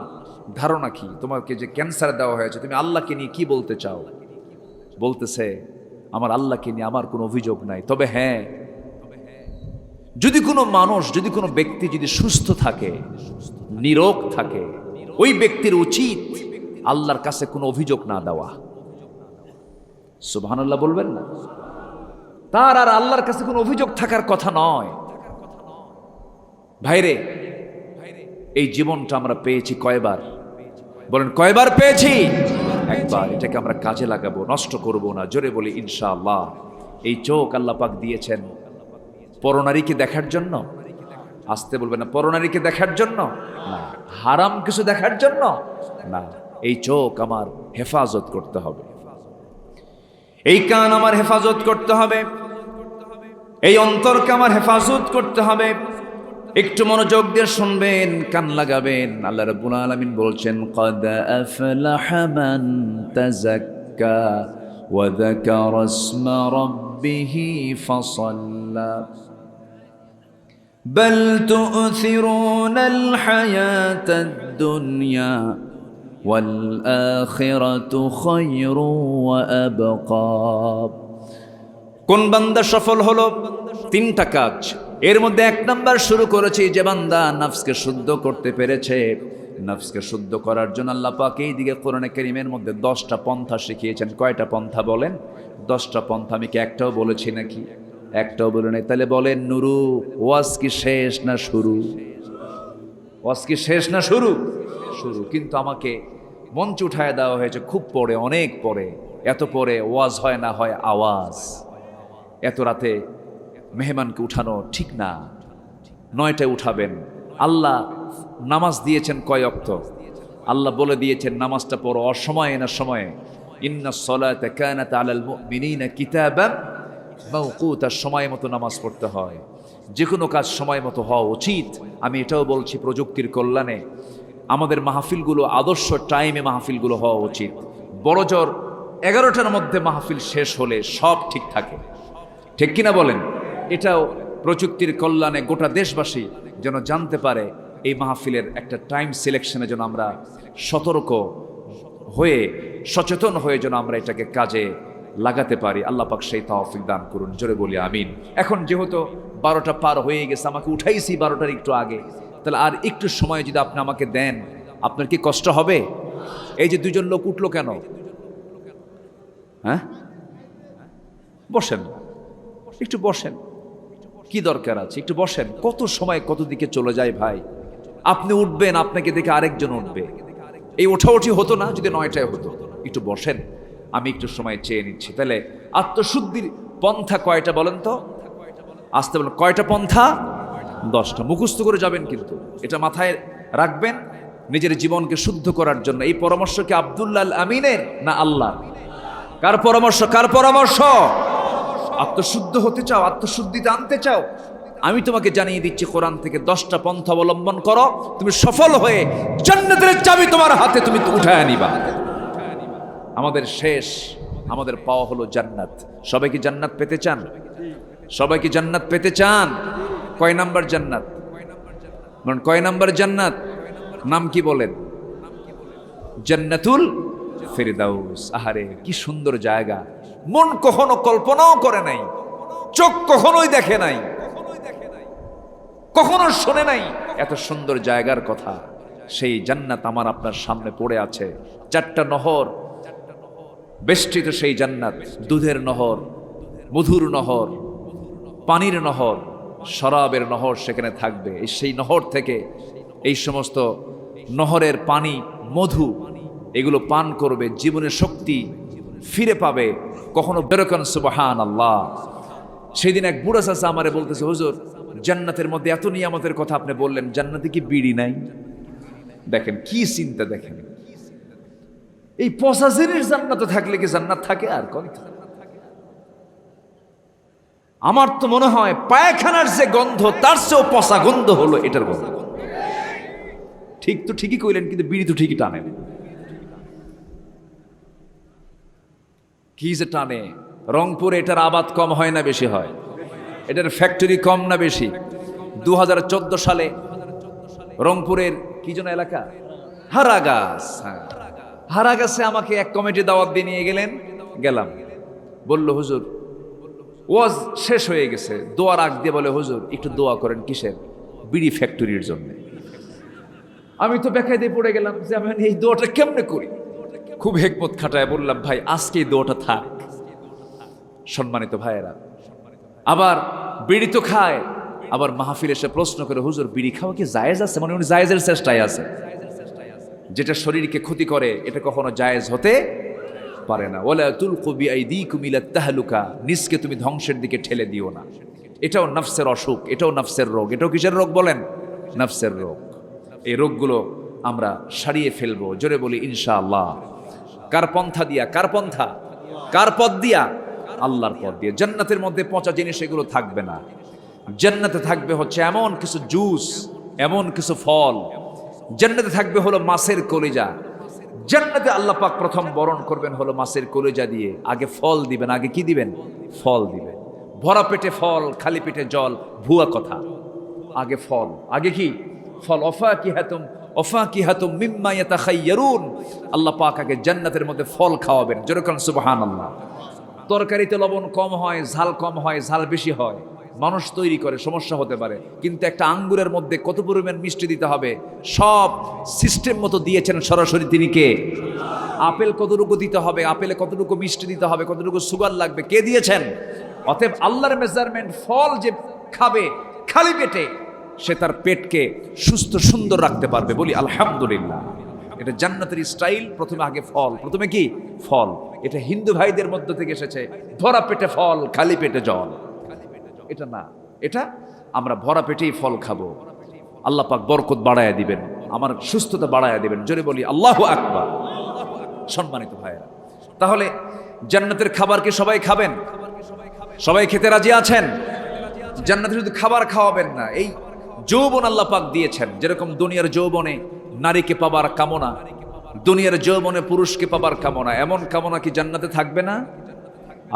S1: ধারণা কি? তোমাকে যে ক্যান্সার দেওয়া হয়েছে, তুমি আল্লাহকে নিয়ে কি বলতে চাও? বলতেছে, আমার আল্লাহকে নিয়ে আমার কোনো অভিযোগ নাই, তবে হ্যাঁ, যদি কোনো মানুষ, যদি কোনো ব্যক্তি যদি সুস্থ থাকে, নিরোগ থাকে, ওই ব্যক্তির উচিত আল্লাহর কাছে কোনো অভিযোগ না দেওয়া। সুবহানাল্লাহ বলবেন না? তার আর আল্লাহর কাছে কোনো অভিযোগ থাকার কথা নয়। ভাইরে, এই জীবনটা আমরা পেয়েছি কয়বার? বলেন কয়বার পেয়েছি? একবার। এটাকে আমরা কাজে লাগাবো, নষ্ট করব না। জোরে বলি ইনশাআল্লাহ। এই চোখ আল্লাহ পাক দিয়েছেন পরনারীকে দেখার জন্য, আসতে বলবেন না, পরনারীকে দেখার জন্য না, হারাম কিছু দেখার জন্য না। এই চোখ আমার হেফাজত করতে হবে, এই কান আমার হেফাজত করতে হবে, এই অন্তরকে আমার হেফাজত করতে হবে। একটু মনোযোগ দিয়ে শুনবেন, কান লাগাবেন। আল্লাহ রাব্বুল আলামিন বলছেন, ক্বাদ আফলাহা মান তাযাক্কা ওয়া যাকারা ইসমা রাব্বিহি ফাসাল্লা বাল তু'থিরুনাল হায়াতাদ দুনিয়া ওয়াল আখিরাতু খায়রু ওয়া আবকা। কোন বান্দা সফল হলো? তিনটা কাজ। এর মধ্যে এক নাম্বার শুরু করেছি, যে বান্দা নফসকে শুদ্ধ করতে পেরেছে। নফসকে শুদ্ধ করার জন্য আল্লাহ পাক এই দিকে কোরআনে কারীমের মধ্যে 10টা পন্থা শিখিয়েছেন। কয়টা পন্থা বলেন? 10টা পন্থা। আমি কি একটাও বলেছি নাকি? একটাও বলে নাই। তাহলে বলেন নুরু, ওয়াজ কি শেষ না শুরু? ওয়াজ কি শেষ না শুরু? শুরু। কিন্তু আমাকে মঞ্চ উঠায় দেওয়া হয়েছে খুব পরে, অনেক পরে। এত পরে ওয়াজ হয় না, হয় আওয়াজ। এত রাতে মেহমানকে উঠানো ঠিক না, 9টায় উঠাবেন। আল্লাহ নামাজ দিয়েছেন কয় ওয়াক্ত? আল্লাহ বলে দিয়েছেন নামাজটা পড়ো অসময়ে না সময়ে। ইন্নাস সালাতা কানাত আলাল মুমিনিনা কিতাবান মাওকুতা। সময় মতো নামাজ পড়তে হয়, যে কোনো কাজ সময় মতো হওয়া উচিত। আমি এটাও বলছি প্রযুক্তির কল্যাণে আমাদের মাহফিলগুলো আদর্শ টাইমে মাহফিলগুলো হওয়া উচিত। বড় জোর 11টার মধ্যে মাহফিল শেষ হলে সব ঠিক থাকে, ঠিক কিনা বলেন? এটাও প্রযুক্তির কল্যাণে গোটা দেশবাসী যেন জানতে পারে এই মাহফিলের একটা টাইম সিলেকশনে যেন আমরা সতর্ক হয়ে, সচেতন হয়ে যেন আমরা এটাকে কাজে লাগাতে পারি। আল্লাহ পাক সেই তৌফিক দান করুন। জোরে বলি আমিন। এখন যেহেতু 12টা পার হয়ে গেছে, আমাকে উঠাইছি 12টার একটু আগে, তাহলে আর একটু সময় যদি আপনি আমাকে দেন, আপনার কি কষ্ট হবে? এই যে 2জন লোক উঠলো কেন? হ্যাঁ, বসেন, একটু বসেন। কি দরকার আছে? একটু বসেন। কত সময় কত দিকে চলে যায় ভাই। আপনি উঠবেন, আপনাকে দেখে আরেকজন উঠবে। এই ওঠাউঠি হতো না যদি 9টায় হতো। একটু বসেন, আমি একটু সময় চেয়ে নিচ্ছি। তাহলে আত্মশুদ্ধির পন্থা কয়টা বলেন তো? আসতে বলেন, কয়টা পন্থা? 10টা। মুখস্থ করে যাবেন, কিন্তু এটা মাথায় রাখবেন নিজের জীবনকে শুদ্ধ করার জন্য। এই পরামর্শ কি আব্দুল্লাহ আল আমিনের না আল্লাহ? কার পরামর্শ? কার পরামর্শ? আত্মশুদ্ধ হতে চাও, আত্মশুদ্ধিতে আনতে চাও, আমি তোমাকে জানিয়ে দিচ্ছি কোরআন থেকে 10টা পন্থা অবলম্বন করো, তুমি সফল হয়ে জান্নাতের চাবি তোমার হাতে তুমি উঠায় নিবা। আমাদের শেষ, আমাদের পাওয়া হলো জান্নাত। সবাই কি জান্নাত পেতে চান? সবাই কি জান্নাত পেতে চান? কয় নাম্বার জান্নাত? কয় নাম্বার জান্নাত? নাম কি বলেন? জান্নাতুল ফেরদাউস। আহারে কি সুন্দর জায়গা! মন কখনো কল্পনাও করে নাই, চোখ কখনোই দেখে নাই, কখনো শোনে নাই এত সুন্দর জায়গার কথা। সেই জান্নাত আমার আপনার সামনে পড়ে আছে। 4টা নহর বেষ্টিত সেই জান্নাত। দুধের নহর, মধুর নহর, পানির নহর, শরাবের নহর সেখানে থাকবে। সেই নহর থেকে এই সমস্ত নহরের পানি, মধু, এগুলো পান করবে, জীবনের শক্তি ফিরে পাবে। কখনো বেরোকান সুবহানাল্লাহ। সেদিন এক বুড়া চাচা আমারে বলতেছে, হুজুর জান্নাতের মধ্যে এত নিয়ামতের কথা আপনি বললেন, জান্নাতে কি বিড়ি নাই? দেখেন কি চিন্তা, দেখেন এই পচা জিনিস জান্নাতে থাকলে কি জান্নাত থাকে? আর কোন, আমার তো মনে হয় পায়খানার যে গন্ধ তার চেয়েও পচা গন্ধ হলো এটার গন্ধ। ঠিক তো ঠিকই কইলেন, কিন্তু বিড়ি তো ঠিকই টানে। কি যে টানে! রংপুরে এটার আবাদ কম হয় না বেশি হয়? এটার ফ্যাক্টরি কম না বেশি? 2014 সালে রংপুরের কি যেন এলাকা, হারাগাছ, হ্যাঁ হারাগাছে আমাকে এক কমিটি দাওয়াত দিয়ে নিয়ে গেলাম। বলল হুজুর ওয়াজ শেষ হয়ে গেছে, দোয়ার আগ দিয়ে বলে, হুজুর একটু দোয়া করেন। কিসের? বিড়ি ফ্যাক্টরির জন্য। আমি তো বেকায় দিয়ে পড়ে গেলাম যে আমি এই দোয়াটা কেমনে করি। খুব হেকমত খাটায় বললাম, ভাই আজকে এই দোয়াটা থাক। সম্মানিত ভাইয়েরা, আবার বিড়ি তো খায়, আবার মাহফিল এসে প্রশ্ন করে, হুজুর বিড়ি খাওয়া কি জায়েজ আছে? মানে উনি জায়েজের চেষ্টায় আছে। যেটা শরীরকে ক্ষতি করে এটা কখনো জায়েজ হতে পারে না। ওয়ালা তুলকু বিআইদিকুম ইলা তাহলুকা, নিজকে তুমি ধ্বংসের দিকে ঠেলে দিও না। এটাও নফসের অসুখ, এটাও নফসের রোগ। এটাও কিসের রোগ বলেন? নফসের রোগ। এই রোগগুলো আমরা সারিয়ে ফেলবো, জোরে বলি ইনশাআল্লাহ। কার পন্থা দিয়া? কার পন্থা? কার পথ দিয়া? আল্লাহর পথ দিয়ে। জান্নাতের মধ্যে পচা জিনিস এগুলো থাকবে না। জান্নাতে থাকবে হচ্ছে এমন কিছু জুস, এমন কিছু ফল। জান্নাতে থাকবে হলো মাছের কলিজা। জান্নাতে আল্লাহ পাক প্রথম বরণ করবেন হলো মাছের কলিজা দিয়ে। আগে ফল দিবেন। আগে কি দিবেন? ফল দিবেন। ভরা পেটে ফল, খালি পেটে জল, ভুয়া কথা। আগে ফল, আগে কি? ফল। অফাকিহাতুম মিম্মা ইয়াতাখায়্যারুন। আল্লাহ পাক আগে জান্নাতের মধ্যে ফল খাওয়াবেন। যেরকম সুবহানাল্লাহ। তরকারিতে লবণ কম হয়, ঝাল কম হয়, ঝাল বেশি হয়, মানুষ তৈরি করে, সমস্যা হতে পারে। কিন্তু একটা আঙ্গুরের মধ্যে কত পরিমাণ মিষ্টি দিতে হবে সব সিস্টেম মতো দিয়েছেন সরাসরি তিনি কে? আপেল কতটুকু দিতে হবে, আপেলে কতটুকু মিষ্টি দিতে হবে, কতটুকু সুগার লাগবে, কে দিয়েছেন? অতএব আল্লাহর মেজারমেন্ট। ফল যে খাবে খালি পেটে, সে তার পেটকে সুস্থ সুন্দর রাখতে পারবে। বলি আলহামদুলিল্লাহ। এটা জান্নাতের স্টাইল। প্রথমে আগে ফল। প্রথমে কি? ফল। এটা হিন্দু ভাইদের মধ্য থেকে এসেছে। ভরা পেটে ফল, খালি পেটে জল। এটা না, এটা আমরা ভরা পেটেই ফল খাবো। আল্লাহ পাক বরকত বাড়ায়া দিবেন, আমার সুস্থতা বাড়ায়া দিবেন। জোরে বলি আল্লাহু আকবার। সম্মানিত ভাইরা, তাহলে জান্নাতের খাবার কি সবাই খাবেন? সবাই খেতে রাজি আছেন? জান্নাতে শুধু খাবার খাওয়াবেন না, এই যৌবন আল্লাহ পাক দিয়েছেন। যেরকম দুনিয়ার যৌবনে নারীকে পাবার কামনা, দুনিয়ার যৌবনে পুরুষকে পাবার কামনা, এমন কামনা কি জান্নাতে থাকবে না?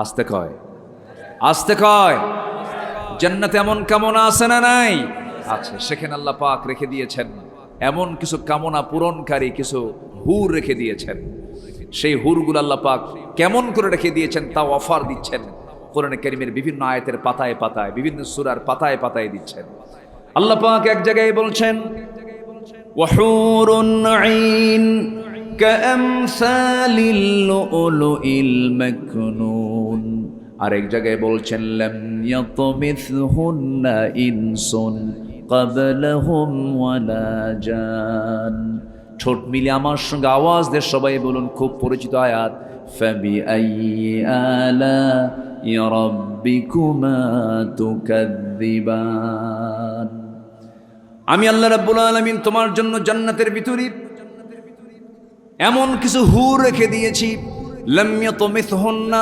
S1: আসতে কয়, আসতে কয়। জান্নাতে এমন কামনা আছে না নাই? আছে। সেখানে আল্লাহ পাক রেখে দিয়েছেন এমন কিছু কামনা পূরণকারী কিছু হুর রেখে দিয়েছেন। সেই হুরগুলো আল্লাহ পাক কেমন করে রেখে দিয়েছেন তাও অফার দিচ্ছেন কোরআনে কারীমের বিভিন্ন আয়াতের পাতায় পাতায়, বিভিন্ন সূরার পাতায় পাতায় দিচ্ছেন। আল্লাহ পাক এক জায়গায় বলছেন ওয়াহুরুন আইন কাআমসালিল লুলুইল মাকনুন। আরেক জায়গায় বলছেন লাম ইয়াতমিসহুন্না ইনসুন ক্বাবলাহুম ওয়ালা জান। ঠোঁট মিলে আমার সঙ্গে আওয়াজ দিয়ে সবাই বলুন, খুব পরিচিত আয়াত, ফাবিআইয়ি আলাই রাব্বিকুমা তুকাযযিবান। আমি আল্লাহ রাব্বুল আলামিন তোমার জন্য জান্নাতের ভিতরে এমন কিছু হুর রেখে দিয়েছি, লাম ইয়াতমিসহুন্না,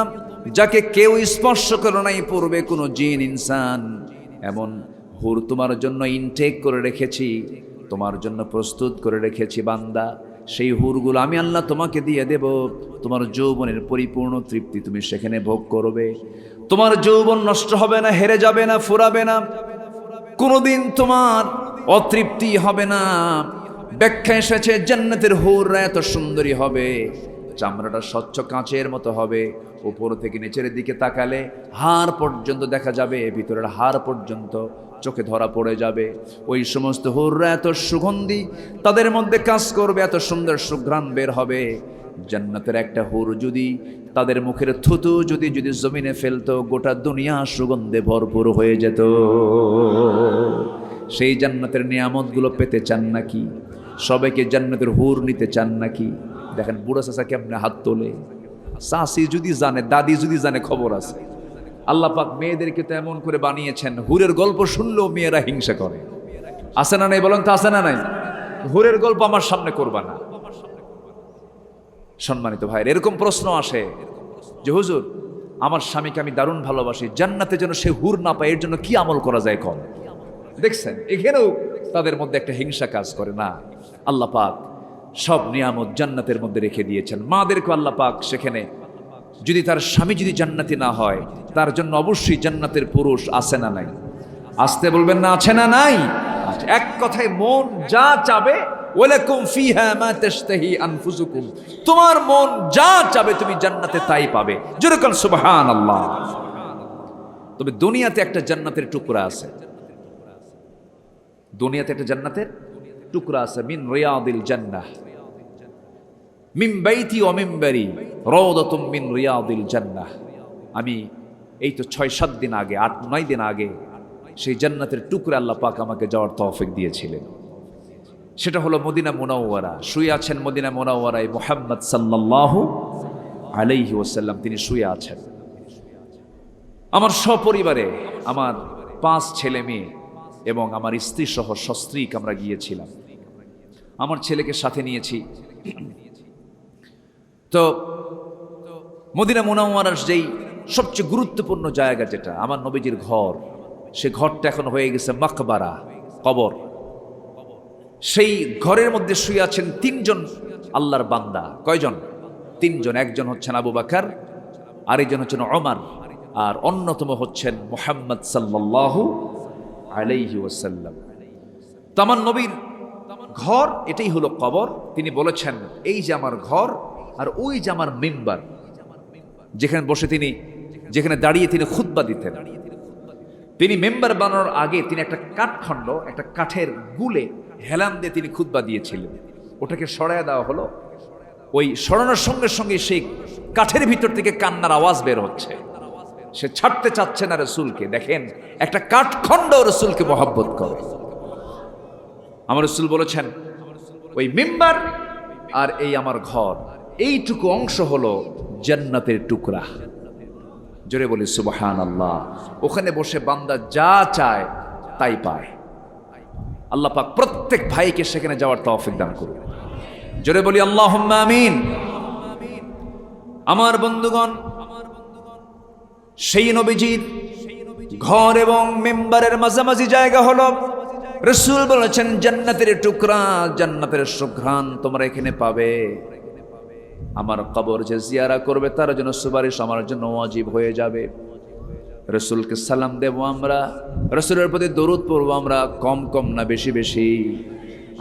S1: যাকে কেউ স্পর্শ করে নাই পূর্বে কোনো জিন ইনসান। এমন হুর তোমার জন্য ইনটেক করে রেখেছি, তোমার জন্য প্রস্তুত করে রেখেছি বান্দা। সেই হুরগুলো আমি আল্লাহ তোমাকে দিয়ে দেব। তোমার যৌবনের পরিপূর্ণ তৃপ্তি তুমি সেখানে ভোগ করবে। তোমার যৌবন নষ্ট হবে না, হেরে যাবে না, ফুরাবে না, কোনোদিন তোমার অতৃপ্তি হবে না। ব্যাখ্যা এসেছে জান্নাতের হুররা এত সুন্দরী হবে, চামড়াটা স্বচ্ছ কাঁচের মতো হবে, উপর থেকে নিচের দিকে তাকালে হাড় পর্যন্ত দেখা যাবে, ভিতরের হাড় পর্যন্ত চোখে ধরা পড়ে যাবে। ওই সমস্ত হুররা এত সুগন্ধি, তাদের মধ্যে কাজ করবে, এত সুন্দর সুঘ্রাণ বের হবে। জান্নাতের একটা হুর যদি তাদের মুখের থুতু যদি জমিনে ফেলতো, গোটা দুনিয়া সুগন্ধে ভরপুর হয়ে যেত। সেই জান্নাতের নিয়ামতগুলো পেতে চান নাকি? সবাইকে জান্নাতের হুর নিতে চান নাকি? দেখেন বুড়া চাচা কেমনে হাত তোলে। চাষি যদি জানে, দাদি যদি জানে, খবর আছে। আল্লাহ পাক মেয়েদেরকে তো এমন করে বানিয়েছেন, হুরের গল্প শুনলেও মেয়েরা হিংসা করে। আছে না নাই বলেন তো? আছে না নাই? হুরের গল্প আমার সামনে করবা না। সম্মানিত ভাই, এরকম প্রশ্ন আসে যে হুজুর আমার স্বামীকে আমি দারুণ ভালোবাসি, জান্নাতে যেন সে হুর না পায়, এর জন্য কি আমল করা যায় কম? দেখছেন এখানেও তাদের মধ্যে একটা হিংসা কাজ করে না। আল্লাহ পাক সব নিয়ামত জান্নাতের মধ্যে রেখে দিয়েছেন। মাদেরকে আল্লাহ পাক সেখানে, যদি তার স্বামী যদি জান্নাতি না হয়, তার জন্য অবশ্যই জান্নাতের পুরুষ আছে না নাই? আসতে বলবেন না, আছে না নাই? এক কথায় মন যা চাবে, ওয়ালাকুম ফিহা মা তাশতাহি আনফুসুকুম, তোমার মন যা চাবে তুমি জান্নাতে তাই পাবে। যেরকম সুবহানাল্লাহ। তবে দুনিয়াতে একটা জান্নাতের টুকরা আছে, দুনিয়াতে একটা জান্নাতের টুকরা আছে। মিন রিয়াদিল জান্নাহ, মিন বাইতি ওয়া মিনবারি রাওদাতুম মিন রিয়াদিল জান্নাহ। আমি এই তো 6-7 দিন আগে, 8-9 দিন আগে সেই জান্নাতের টুকরা আল্লাহ পাক আমাকে যাওয়ার তৌফিক দিয়েছিলেন। সেটা হলো মদিনা মুনাওয়ারা। শুয়ে আছেন মদিনা মুনাওয়ারায় মুহাম্মদ সাল্লাল্লাহু আলাইহি ওয়াসাল্লাম, তিনি শুয়ে আছেন। আমার সপরিবারে আমার 5 ছেলে মেয়ে এবং আমার স্ত্রী সহ সস্ত্রীক আমরা গিয়েছিলাম। আমার ছেলেকে সাথে নিয়েছি। তো মদিনা মুনাওয়ারার যেই সবচেয়ে গুরুত্বপূর্ণ জায়গা, যেটা আমার নবীজির ঘর, সে ঘরটা এখন হয়ে গেছে মাকবারা, কবর। সেই ঘরের মধ্যে শুয়ে আছেন 3 জন আল্লাহর বান্দা। কয়জন? 3 জন। একজন হচ্ছেন আবু বকর, আরেকজন হচ্ছেন ওমর, আর অন্যতম হচ্ছেন মুহাম্মদ সাল্লাল্লাহু আলাইহি ওয়াসাল্লাম। তো আমার নবীর ঘর, এটাই হলো কবর। তিনি বলেছেন, এই যে আমার ঘর আর ওই যে আমার মিম্বার, যেখানে বসে তিনি, যেখানে দাঁড়িয়ে তিনি খুতবা দিতেন। তিনি মেম্বার বানানোর আগে তিনি একটা কাঠখণ্ড, একটা কাঠের গুলে হেলান দিয়ে তিনি খুতবা দিয়েছিলেন। ওটাকে সরায় দেওয়া হলো। ওই সরানোর সঙ্গে সঙ্গে সেই কাঠের ভিতর থেকে কান্নার আওয়াজ বের হচ্ছে। সে ছাড়তে চাচ্ছে না রসুলকে। দেখেন, একটা কাঠখণ্ড রসুলকে মহব্বত করে। আমার রসুল বলেছেন, ওই মিম্বার আর এই আমার ঘর, এইটুকু অংশ হলো জান্নাতের টুকরা। জোরে বলি সুবহানাল্লাহ। ওখানে বসে বান্দা যা চায় তাই পায়। আল্লাহ পাক প্রত্যেক ভাইকে সেখানে যাওয়ার তৌফিক দান করুন। জোরে বলি আল্লাহুম্মা আমিন। আমার বন্ধুগণ, সেই নবীজির ঘর এবং মিম্বারের মাঝামাঝি জায়গা হলো, রাসূল বলেছেন, জান্নাতের টুকরা, জান্নাতের সুঘ্রাণ তোমরা এখানে পাবে। আমার কবর যে জিয়ারা করবে তার জন্য সুপারিশ আমার জন্য ওয়াজিব হয়ে যাবে। রসুলকে সালাম দেব আমরা, রসুলের প্রতি দরুদ পড়বো আমরা, কম কম না বেশি বেশি।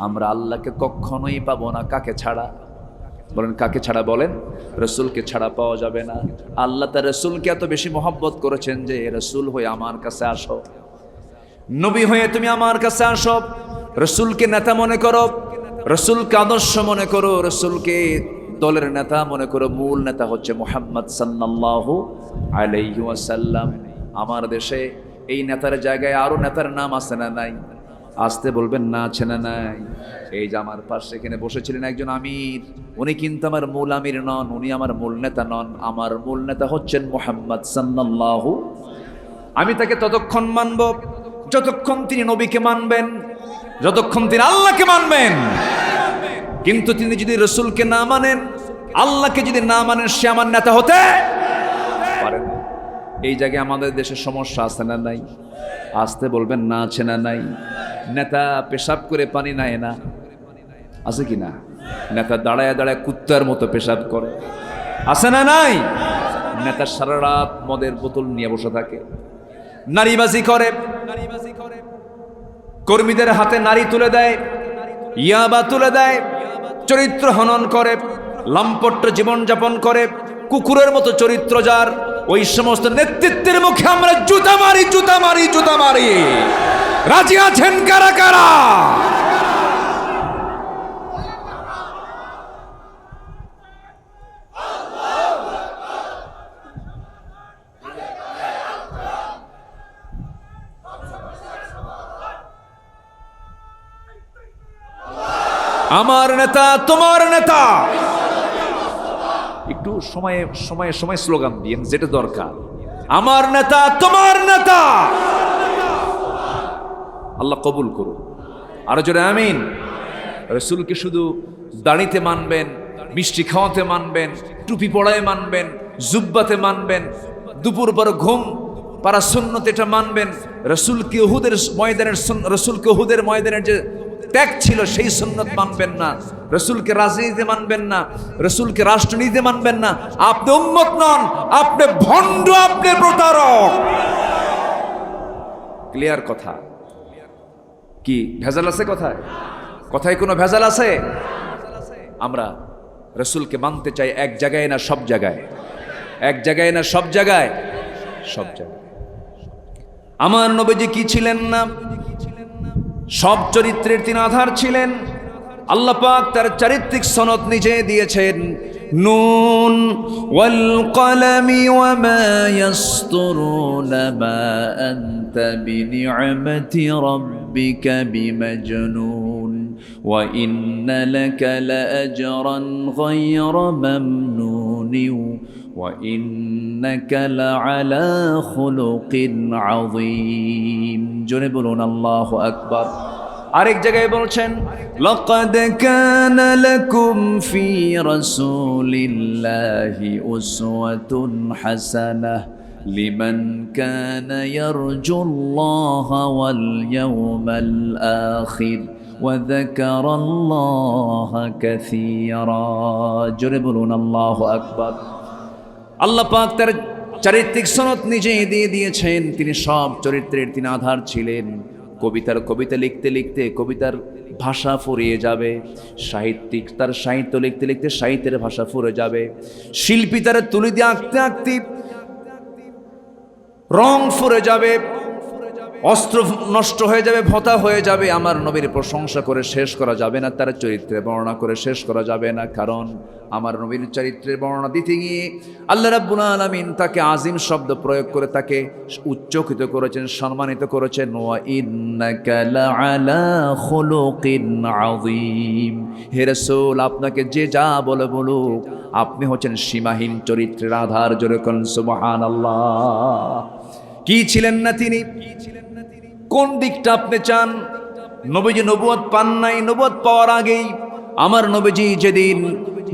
S1: আমরা আল্লাহকে কখনোই পাবো না কাকে ছাড়া? বলেন কাকে ছাড়া? বলেন রসুলকে ছাড়া পাওয়া যাবে না। আল্লাহ তার রসুলকে এত বেশি মহব্বত করেছেন যে রসুল হয়ে আমার কাছে আসো, নবী হয়ে তুমি আমার কাছে আসো। রসুলকে নেতা মনে করো, রসুলকে আদর্শ মনে করো, রসুলকে দলের নেতা মনে করো। মূল নেতা হচ্ছে মুহাম্মদ সাল্লাল্লাহু আলাইহি ওয়াসাল্লাম। আমার দেশে এই নেতার জায়গায় আরো নেতার নাম আছে না নাই? আসতে বলবেন না, আছে না নাই? এই যে আমার পাশে এখানে বসেছিলেন একজন আমির, উনি কিন্তু আমার মূল আমির নন, উনি আমার মূল নেতা নন। আমার মূল নেতা হচ্ছেন মুহাম্মদ সাল্লাল্লাহু। আমি তাকে ততক্ষণ মানব যতক্ষণ তিনি নবীকে মানবেন, যতক্ষণ তিনি আল্লাহকে মানবেন। কিন্তু তিনি যদি রসুলকে না মানেন, আল্লাহকে যদি না মানেন, সে আমার নেতা হতে পারেন। এই জায়গায় আমাদের দেশের সমস্যা আছে না নাই? আসতে বলবেন না, আছে না নাই? নেতা পেশাব করে পানি নেয় না, আছে কি না? নেতা দাঁড়ায় দাঁড়ায় কুত্তার মতো পেশাব করে, আছে না নাই? নেতা সারা রাত মদের বোতল নিয়ে বসে থাকে, নারীবাজি করে, কর্মীদের হাতে নারী তুলে দেয়, ইয়াবা তুলে দেয়, চরিত্র হনন করে, লাম্পট্য জীবনযাপন করে, কুকুরের মতো চরিত্র যার। ওই সমস্ত নেতৃত্বের মুখে আমরা জুতা মারি, জুতা মারি, জুতা মারি। রাজি আছেন কারা কারা? আমার নেতা তোমার নেতা। একটু সময়ে সময়ে সময় স্লোগান দিয়ে যেটা দরকার। আমার নেতা তোমার নেতা। আল্লাহ কবুল করুন। আরো জোরে আমিন। রসুলকে শুধু দাড়িতে মানবেন, মিষ্টি খাওয়াতে মানবেন, টুপি পড়ায় মানবেন, জুব্বাতে মানবেন, দুপুর পর ঘুম পারা সুন্নত এটা মানবেন। রসুলকে উহুদের ময়দানের যে ত্যাগ ছিল সেই সুন্নত মানবেন না। রসুলকে রাজনীতিতে মানবেন না, রসুলকে রাষ্ট্রনীতিতে মানবেন না। আপনি উম্মত নন, আপনি ভণ্ড, আপনি প্রতারক। ক্লিয়ার কথা? কি ভেজাল আছে কথায়? কথায় কোনো ভেজাল আছে? আমরা রসুলকে মানতে চাই এক জায়গায় না সব জায়গায়, এক জায়গায় না সব জায়গায়, সব জায়গায়। আমার নবীজি কি ছিলেন না? সব চরিত্রের তিনি আধার ছিলেন। আল্লাহ পাক তার চারিত্রিক সনদ নিজে দিয়েছেন। নুন ওয়াল কলামি ওয়া মা ইয়াসতুরুন মা আনতা বিনি'মাতি রাব্বিকা বিমাজনুন। وإن لك لأجرا غير ممنون وإنك لعلى خلق عظيم জোরে বলুন আল্লাহু আকবার। আরেক জায়গায় বলছেন লাকাদ কানা লাকুম ফি রাসূলিল্লাহি উসওয়াতুন হাসানাহ লিমান কানা ইয়ারজুল্লাহা ওয়াল ইয়াওমাল আখির ওয়া যাকারাল্লাহা কাসীরা। জোরে বলুন আল্লাহু আকবার। আল্লাহ পাক তার চারিত্রিক সনদ নিজেই দিয়ে দিয়েছেন। তিনি সব চরিত্রের তিনি আধার ছিলেন। কবিতা লিখতে লিখতে কবিতার ভাষা ফুরিয়ে যাবে, সাহিত্যিক তার সাহিত্য লিখতে লিখতে সাহিত্যের ভাষা ফুরে যাবে, শিল্পী তার তুলি দিয়ে আঁকতে আঁকতে রং ফুরে যাবে, অস্ত্র নষ্ট হয়ে যাবে, ভোঁতা হয়ে যাবে। আমার নবীর প্রশংসা করে শেষ করা যাবে না, তার চরিত্রের বর্ণনা করে শেষ করা যাবে না। কারণ আমার নবীর চরিত্রের বর্ণনা দিতে গিয়ে আল্লাহ রাব্বুল আলামিন তাকে আজিম শব্দ প্রয়োগ করে তাকে উচ্চকিত করেছেন, সম্মানিত করেছেন। ওয়া ইন্নাকা লাআলা খুলুকিন আযীম। হে রাসূল, আপনাকে যে যা বলে বলুক, আপনি হচ্ছেন সীমাহীন চরিত্রের আধার। জোরে কোন সুবহানাল্লাহ। কি ছিলেন না তিনি? কোন দিকটা আপনি চান? নবীজি নবুয়ত পান নাই, নবুয়ত পাওয়ার আগেই আমার নবীজি যেদিন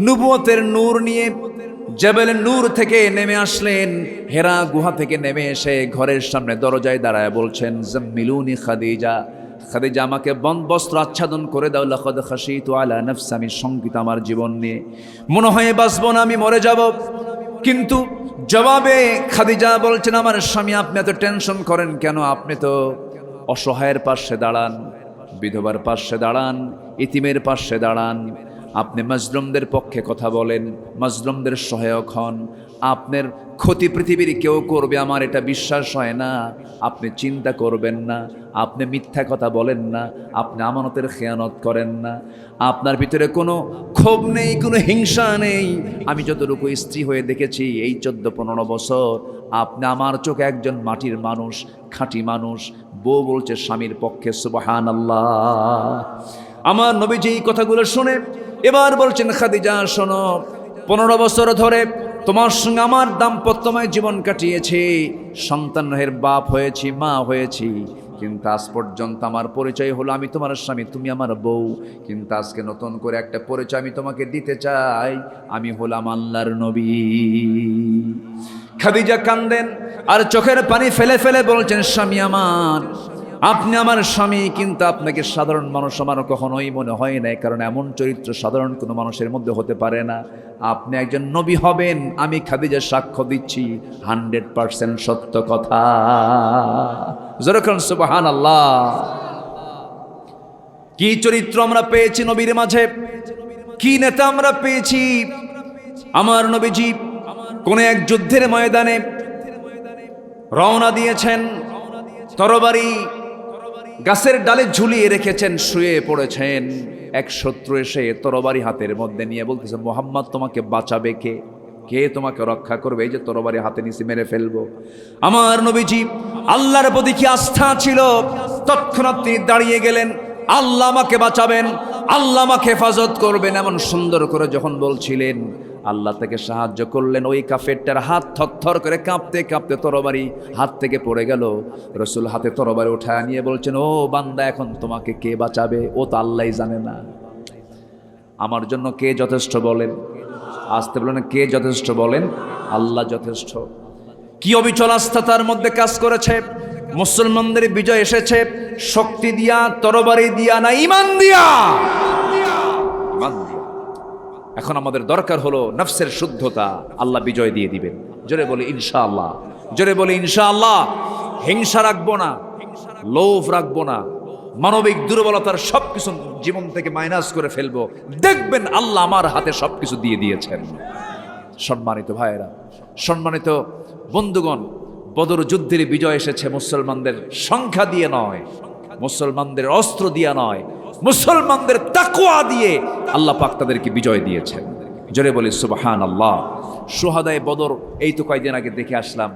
S1: নবুয়তের নূর নিয়ে জাবেলে নূর থেকে নেমে আসলেন, হেরা গুহা থেকে নেমে এসে ঘরের সামনে দরজায় দাঁড়ায় বলছেন জাম্মিলুনি খাদিজা, খাদিজা আমাকে বস্ত্র আচ্ছাদন করে দাও। লাকাদ খাশিতু আলা নাফসি, আমি শঙ্কিত আমার জীবন নিয়ে, মনে হয় বাঁচব না, আমি মরে যাব। কিন্তু জবাবে খাদিজা বলছেন আমার স্বামী, আপনি এত টেনশন করেন কেন? আপনি তো অসহায়ের পাশে দাঁড়ান, বিধবার পাশে দাঁড়ান, ইতিমের পাশে দাঁড়ান, আপনি মাজলুমদের পক্ষে কথা বলেন, মাজলুমদের সহায়ক হন। আপনার ক্ষতি পৃথিবীর কেউ করবে আমার এটা বিশ্বাস হয় না। আপনি চিন্তা করবেন না, আপনি মিথ্যা কথা বলেন না, আপনি আমানতের খেয়ানত করেন না, আপনার ভিতরে কোনো ক্ষোভ নেই, কোনো হিংসা নেই। আমি যতটুকু স্ত্রী হয়ে দেখেছি এই 14-15 বছর, আপনি আমার চোখে একজন মাটির মানুষ, খাঁটি মানুষ। বউ বলছে স্বামীর পক্ষে, সুবহানাল্লাহ। আমার নবীজি এই কথাগুলো শুনে এবার বলছেন খাদিজা শোনো, 15 বছর ধরে তোমার সঙ্গে আমার দাম্পত্যময় জীবন কাটিয়েছি, সন্তানের বাপ হয়েছি, মা হয়েছি, কিন্তু আজ পর্যন্ত আমার পরিচয় হলো আমি তোমার স্বামী, তুমি আমার বউ। কিন্তু আজকে নতুন করে একটা পরিচয় আমি তোমাকে দিতে চাই, আমি হলাম আল্লাহর নবী। খাদিজা কান্দেন আর চোখের পানি ফেলে ফেলে বলছেন স্বামী আমার, আপনি আমার স্বামী, কিন্তু আপনাকে সাধারণ মানুষ আমার কখনোই মনে হয় নাই, কারণ এমন চরিত্র সাধারণ কোনো মানুষের মধ্যে হতে পারে না। আপনি একজন নবী হবেন, আমি খাদিজা সাক্ষ্য দিচ্ছি, 100% সত্য কথা। যেরকম সুবহানাল্লাহ। কি চরিত্র আমরা পেয়েছি নবীর মাঝে, কি নেতা আমরা পেয়েছি। আমার নবীজি কোন এক যুদ্ধের ময়দানে রওনা দিয়েছেন, তরবারি গাছের ডালে ঝুলিয়ে রেখেছেন, শুয়ে পড়েছেন। এক শত্রু এসে তরবারি হাতের মধ্যে নিয়ে বলতেছে মুহাম্মদ তোমাকে বাঁচাবে কে? কে তোমাকে রক্ষা করবে? এই যে তরবারি হাতে নিচে মেরে ফেলবো। আমার নবীজি আল্লাহর প্রতি কি আস্থা ছিল, তৎক্ষণাৎ তিনি দাঁড়িয়ে গেলেন, আল্লাহ আমাকে বাঁচাবেন, আল্লাহ আমাকে হেফাজত করবেন। এমন সুন্দর করে যখন বলছিলেন, আল্লাহ তাকে সাহায্য করলেন। ওই কাফেরটার হাত থরথর করে কাঁপতে কাঁপতে তরবারি হাত থেকে পড়ে গেল। রসুল হাতে তরবারি উঠায় নিয়ে বলছেন, ও বান্দা, এখন তোমাকে কে বাঁচাবে? ও তো আল্লাহই জানে না। আমার জন্য কে যথেষ্ট বলেন? আসতে বলেন, কে যথেষ্ট বলেন? আল্লাহ যথেষ্ট। কি অবিচল আস্থা তার মধ্যে কাজ করেছে। মুসলমানদের বিজয় এসেছে শক্তি দিয়া, তরবারি দিয়া না, ঈমান দিয়া। ঈমান দিয়া। এখন আমাদের দরকার হলো নফসের শুদ্ধতা। আল্লাহ বিজয় দিয়ে দিবেন। জোরে বলি ইনশাআল্লাহ, জোরে বলি ইনশাআল্লাহ। হিংসা রাখবো না, লোভ রাখবো না, মানবিক দুর্বলতার সবকিছু জীবন থেকে মাইনাস করে ফেলবো। দেখবেন আল্লাহ আমার হাতে সবকিছু দিয়ে দিয়েছেন। সম্মানিত ভাইয়েরা, সম্মানিত বন্ধুগণ, বদর যুদ্ধের বিজয় এসেছে মুসলমানদের সংখ্যা দিয়ে নয়, মুসলমানদের অস্ত্র দিয়া নয়, মুসলমানদের তাকওয়া দিয়ে আল্লাহ পাক তাদেরকে বিজয় দিয়েছেন। জোরে বলি সুবহানাল্লাহ। শুহাদায়ে বদর এই তো কয়েকদিন আগে দেখে আসলাম,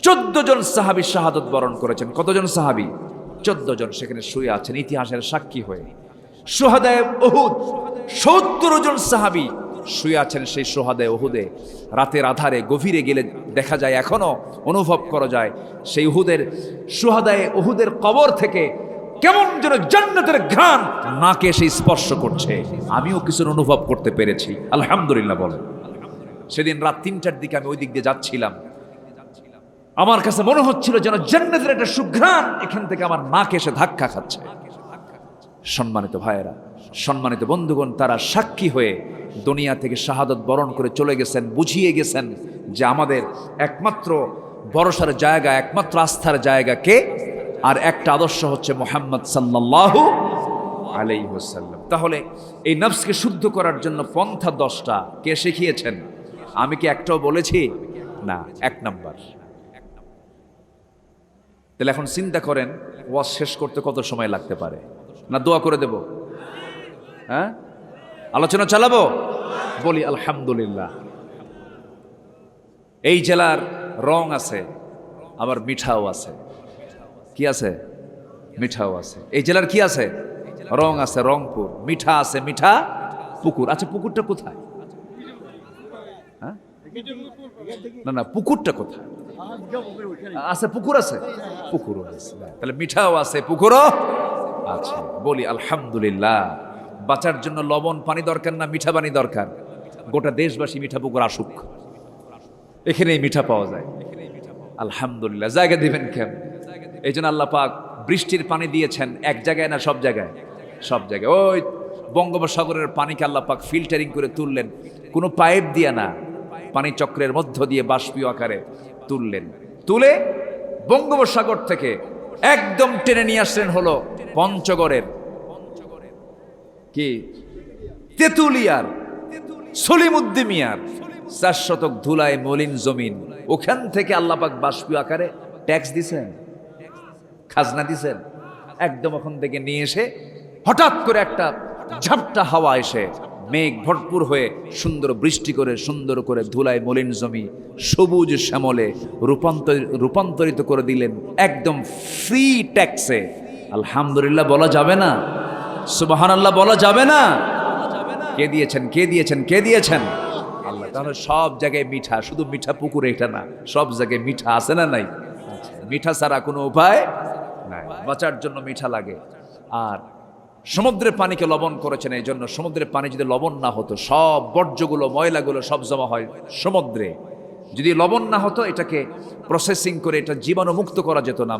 S1: 14 জন সাহাবী শাহাদত বরণ করেছেন। কতজন সাহাবী? 14 জন সেখানে শুয়ে আছেন ইতিহাসের সাক্ষী হয়ে। শুহাদায়ে উহুদ ৭০ জন সাহাবী শুয়ে আছেন সেই শুহাদায়ে উহুদে। রাতের আধারে গভীরে গেলে দেখা যায়, এখনো অনুভব করা যায় সেই শুহাদায়ে উহুদের কবর থেকে কেমন যেন জান্নাতের ঘ্রাণ নাকে এসে স্পর্শ করছে। আমিও কিছু অনুভব করতে পেরেছি, আলহামদুলিল্লাহ বলেন। সেদিন রাত ৩টার দিকে আমি ওই দিক দিয়ে যাচ্ছিলাম, আমার কাছে মনে হচ্ছিল যেন জান্নাতের একটা সুঘ্রাণ এখান থেকে আমার নাকে এসে ধাক্কা খাচ্ছে। সম্মানিত ভাইয়েরা, সম্মানিত বন্ধুগণ, তারা সাক্ষী হয়ে দুনিয়া থেকে শাহাদত বরণ করে চলে গেছেন, বুঝিয়ে গেছেন যে আমাদের একমাত্র ভরসার জায়গা, একমাত্র আস্থার জায়গা কে? আর একটা আদর্শ হচ্ছে মুহাম্মদ সাল্লাল্লাহু আলাইহি ওয়াসাল্লাম। তাহলে এই নফসকে শুদ্ধ করার জন্য পন্থা 10টা কে শিখিয়েছেন? আমি কি একটাও বলেছি? না, 1 নাম্বার। তাহলে এখন চিন্তা করেন ওয়াজ শেষ করতে কত সময় লাগতে পারে? না দোয়া করে দেব? হ্যাঁ, আলোচনা চালাবো? বলি আলহামদুলিল্লাহ। এই জেলার রং আছে, আবার মিঠাও আছে। কি আছে? মিঠাও আছে। এই জেলার কি আছে? রং আছে, রংপুর। মিঠা আছে, মিঠা পুকুর। আচ্ছা, পুকুরটা কোথায়? হ্যাঁ, না না, পুকুরটা কোথায়? আছে, পুকুর আছে, পুকুরও আছে। তাহলে মিঠাও আছে, পুকুরও আছে। বলি আলহামদুলিল্লাহ। বাঁচার জন্য লবণ পানি দরকার না মিঠা পানি দরকার? গোটা দেশবাসী মিঠা পুকুর আসুক, এখানেই মিঠা পাওয়া যায়। আলহামদুলিল্লাহ। জায়গা দিবেন কেন? এই জন্য আল্লাহ পাক বৃষ্টির পানি দিয়েছেন এক জায়গায় না সব জায়গায়? সব জায়গায়। ওই বঙ্গোপসাগরের পানিকে আল্লাহ পাক ফিল্টারিং করে তুললেন, কোনো পাইপ দিয়ে না, পানি চক্রের মধ্য দিয়ে বাষ্পীয় আকারে তুললেন। তুলে বঙ্গোপসাগর থেকে একদম টেনে নিয়ে আসলেন হলো পঞ্চগড়ের কি তেতুলিয়ার সলিমুদ্দিমিয়ার 4 শতক ধুলায় মলিন জমিন। ওখান থেকে আল্লাহ পাক বাষ্পীয় আকারে ট্যাক্স দিছেন, খাজনা দিছেন। একদম ওখান থেকে নিয়ে এসে হঠাৎ করে একটা ঝাপটা হাওয়া এসে মেঘ ভরপুর হয়ে সুন্দর বৃষ্টি করে, সুন্দর করে ধুলায় মলিন জমি সবুজ শ্যামলে রূপান্তরিত করে দিলেন, একদম ফ্রি ট্যাক্সে। আলহামদুলিল্লাহ বলা যাবে না? সুবহানাল্লাহ বলা যাবে না? কে দিয়েছেন? কে দিয়েছেন? কে দিয়েছেন? আল্লাহ। তাহলে সব জায়গায় মিঠা, শুধু মিঠা পুকুরে এটা না, সব জায়গায় মিঠা আছে না নাই? মিঠা ছাড়া কোনো উপায় নাই, বাঁচার জন্য মিঠা লাগে। আর সমুদ্রের পানিকে লবণ করেছেন এই জন্য, সমুদ্রের পানি যদি লবণ না হতো, সব বর্জ্যগুলো, ময়লাগুলো সব জমা হয় সমুদ্রে। যদি লবণ না হতো, এটাকে প্রসেসিং করে এটা জীবাণুমুক্ত করা যেত না,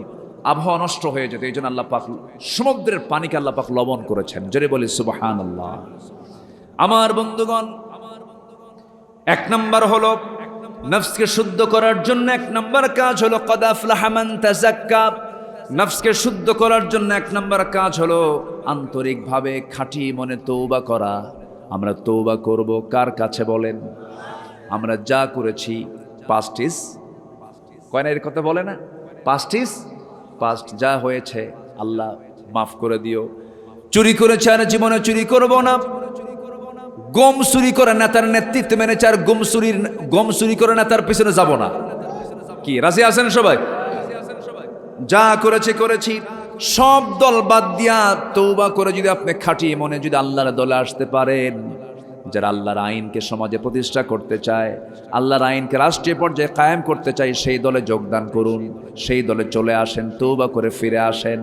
S1: আবহাওয়া নষ্ট হয়ে যেত। এই জন্য আল্লাহ পাক সমুদ্রের পানিকে আল্লাহ পাক লবণ করেছেন। জোরে বলি সুবহানাল্লাহ। আমার বন্ধুগণ, 1 নাম্বার হলো নফসকে শুদ্ধ করার জন্য 1 নাম্বার কাজ হলো কদ আফলাহা মান তাযাক্কা। নফসকে শুদ্ধ করার জন্য 1 নাম্বার কাজ হলো আন্তরিকভাবে খাঁটি মনে তওবা করা। আমরা তওবা করব কার কাছে বলেন? আমরা যা করেছি পাস্ট ইজ, কয় না এর কথা বলে না? পাস্ট ইজ পাস্ট, যা হয়েছে আল্লাহ মাফ করে দিও। চুরি করেছে আর জীবনে চুরি করব না। গম চুরি করে নেতার নেতৃত্ব মেনেছে আর গম চুরি করে নেতার পিছনে যাব না। কি রাজি আছেন সবাই? যা করেছি করেছি, সব দল বাদ দিয়া তওবা করে যদি আপনি খাঁটি মনে যদি আল্লাহর দলে আসতে পারেন, যারা আল্লাহর আইনকে সমাজে প্রতিষ্ঠা করতে চায়, আল্লাহর আইনকে রাষ্ট্রীয় পর্যায়ে কায়েম করতে চায়, সেই দলে যোগদান করুন, সেই দলে চলে আসেন, তওবা করে ফিরে আসেন।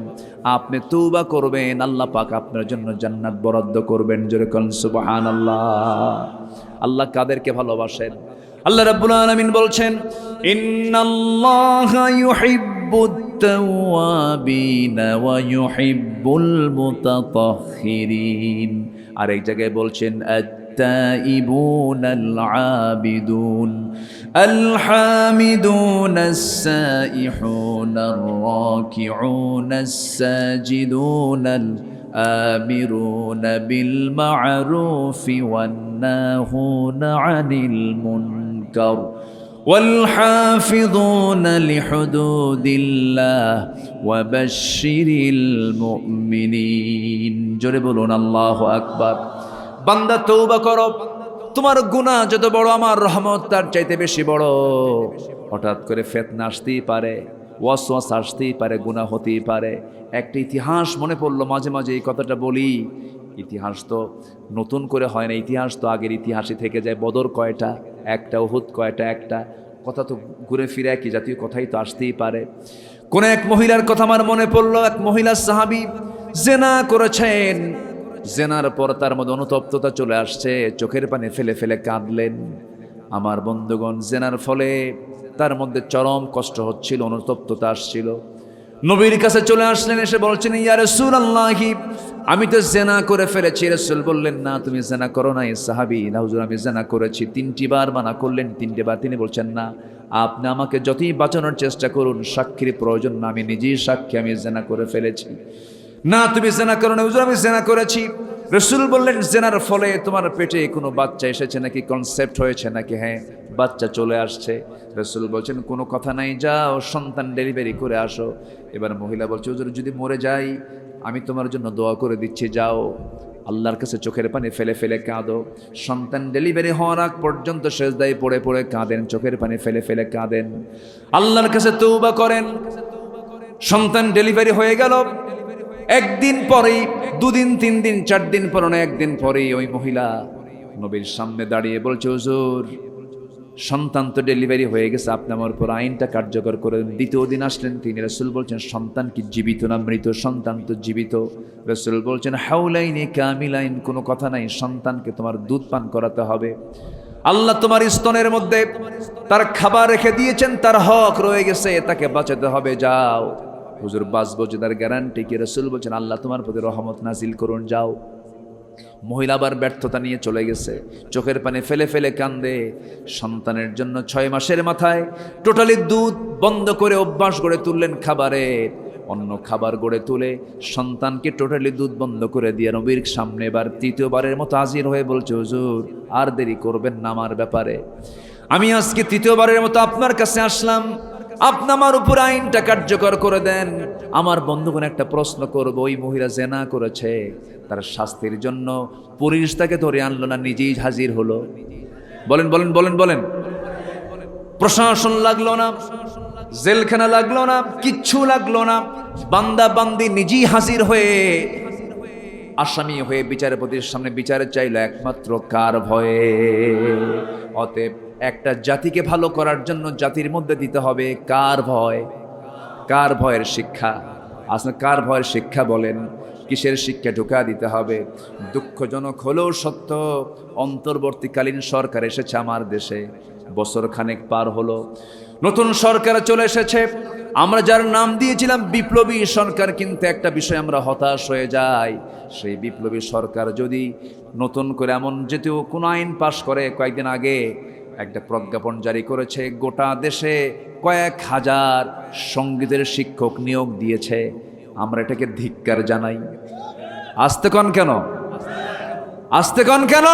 S1: আপনি তওবা করবেন, আল্লাহ পাক আপনার জন্য জান্নাত বরাদ্দ করবেন। জোরে বলেন সুবহানাল্লাহ। আল্লাহ কাদেরকে ভালোবাসেন? আল্লাহ রাব্বুল আলামিন বলছেন, ইন্নাল্লাহা ইউহিব্বুত তাওয়াবিনা ওয়া ইউহিব্বুল মুতাতাহহিরিন। আর এই জায়গায় বলছেন التائبون العابدون الحامدون السائحون الراكعون الساجدون الآمرون بالمعروف والناهون عن المنكر والحافظون لحدود الله وبشر المؤمنين। জোরে বলুন আল্লাহু আকবার। বান্দা তওবা করো, তোমার গুনাহ যত বড় আমার রহমত তার চাইতে বেশি বড়। হঠাৎ করে ফিতনা আসতেই পারে, ওয়াসওয়াসা আসতেই পারে, গুনাহ হতেই পারে। একটা ইতিহাস মনে পড়লো, মাঝে মাঝে এই কথাটা বলি। ইতিহাস তো নতুন করে হয় না, ইতিহাস তো আগের ইতিহাসই থেকে যায়। বদর কয়টা? একটা। উহুদ কয়টা? একটা। কথা তো ঘুরে ফিরে একই জাতীয় কথাই তো আসতেই পারে। কোন এক মহিলার কথা আমার মনে পড়লো। এক মহিলা সাহাবী জেনা করেছেন, জেনার পর তার মধ্যে অনুতপ্ততা চলে আসছে, চোখের পানি ফেলে ফেলে কাঁদলেন। আমার বন্ধুগণ, জেনার ফলে তার মধ্যে চরম কষ্ট হচ্ছিল, অনুতপ্ততা আসছিল। নবীর কাছে চলে আসলেন, এসে বলছেন, ইয়া রাসূলুল্লাহ, আমি তো জেনা করে ফেলেছি। রাসূল বললেন, না তুমি জেনা করো নাই। সাহাবী, না হুজুর আমি জেনা করেছি। 3টি বার মানা করলেন, 3টে বার। তিনি বলছেন, না আপনি আমাকে যতই বাঁচানোর চেষ্টা করুন, সাক্ষীর প্রয়োজন না, আমি নিজেই সাক্ষী, আমি জেনা করে ফেলেছি। না তুমি জেনা করো না। হুজুর আমি জেনা করেছি। রাসূল বললেন, জেনার ফলে তোমার পেটে কোনো বাচ্চা এসেছে নাকি, কনসেপ্ট হয়েছে নাকি? হ্যাঁ, বাচ্চা চলে আসছে। রাসূল বলছেন, কোনো কথা নাই, যাও সন্তান ডেলিভারি করে আসো। এবার মহিলা বলছে, হুজুর যদি মরে যাই আমি তোমার জন্য দোয়া করে দিচ্ছি, যাও আল্লাহর কাছে চোখের পানি ফেলে ফেলে কাঁদো। সন্তান ডেলিভারি হওয়ার আগ পর্যন্ত সেজদায় পড়ে পড়ে কাঁদেন, চোখের পানি ফেলে ফেলে কাঁদেন, আল্লাহর কাছে তওবা করেন। সন্তান ডেলিভারি হয়ে গেল। একদিন পরেই, 2 দিন 3 দিন 4 দিন পর না, একদিন পরেই ওই মহিলা নবীর সামনে দাঁড়িয়ে বলছে, হুজুর সন্তান তো ডেলিভারি হয়ে গেছে, আপনি আমার উপর আইনটা কার্যকর করে দেন। 2য় দিন আসলেন তিনি। রাসূল বলছেন, সন্তান কি জীবিত না মৃত? সন্তান তো জীবিত। রাসূল বলছেন, হাউলাইনি কামিলাইন, কোনো কথা নাই, সন্তানকে তোমার দুধ পান করাতে হবে। আল্লাহ তোমার স্তনের মধ্যে তার খাবার রেখে দিয়েছেন, তার হক রয়ে গেছে, তাকে বাঁচাতে হবে, যাও। হুজুর বাঁচবো যে তার গ্যারান্টি কি? রাসূল বলছেন, আল্লাহ তোমার প্রতি রহমত নাজিল করুন, যাও। মহিলা আবার ব্যর্থতা নিয়ে চলে গেছে, চোখের পানি ফেলে ফেলে কান্দে। সন্তানের জন্য 6 মাসের মাথায় টোটালি দুধ বন্ধ করে অভ্যাস গড়ে তুললেন খাবারের, অন্য খাবার গড়ে তুলে সন্তানকে টোটালি দুধ বন্ধ করে দিয়ে নবীর সামনে এবার 3য়বারের মতো হাজির হয়ে বলছে, হুজুর আর দেরি করবেন না আমার ব্যাপারে, আমি আজকে 3য়বারের মতো আপনার কাছে আসলাম, আপনি আমার উপর আইনটা কার্যকর করে দেন। আমার বন্ধুগণ একটা প্রশ্ন করব, ওই মহিলা জেনা করেছে, তার শাস্তির জন্য পুলিশ তাকে ধরে আনলো না, নিজেই হাজির হলো? বলেন বলেন বলেন বলেন। প্রশাসন লাগলো না, জেলখানা লাগলো না, কিচ্ছু লাগলো না, বান্দা বান্দি নিজেই হাজির হয়ে আসামি হয়ে বিচারপতির সামনে বিচার চাইলো, একমাত্র কার ভয়ে? অতএব একটা জাতিকে ভালো করার জন্য জাতির মধ্যে দিতে হবে কার ভয়? কার ভয়ের শিক্ষা? আসলে কার ভয়ের শিক্ষা বলেন? কিসের শিক্ষা ঢোকা দিতে হবে? দুঃখজনক হলেও সত্য, অন্তর্বর্তীকালীন সরকার এসেছে আমার দেশে, বছর খানেক পার হলো, নতুন সরকার চলে এসেছে। আমরা যার নাম দিয়েছিলাম বিপ্লবী সরকার, কিন্তু একটা বিষয় আমরা হতাশ হয়ে যাই, সেই বিপ্লবী সরকার যদি নতুন করে এমন যেতেও কোনো আইন পাশ করে, কয়েকদিন আগে একটা প্রজ্ঞাপন জারি করেছে, গোটা দেশে কয়েক হাজার সঙ্গীতের শিক্ষক নিয়োগ দিয়েছে। আমরা এটাকে ধিক্কার জানাই। আসতে কন কেন? আসতে কন কেন?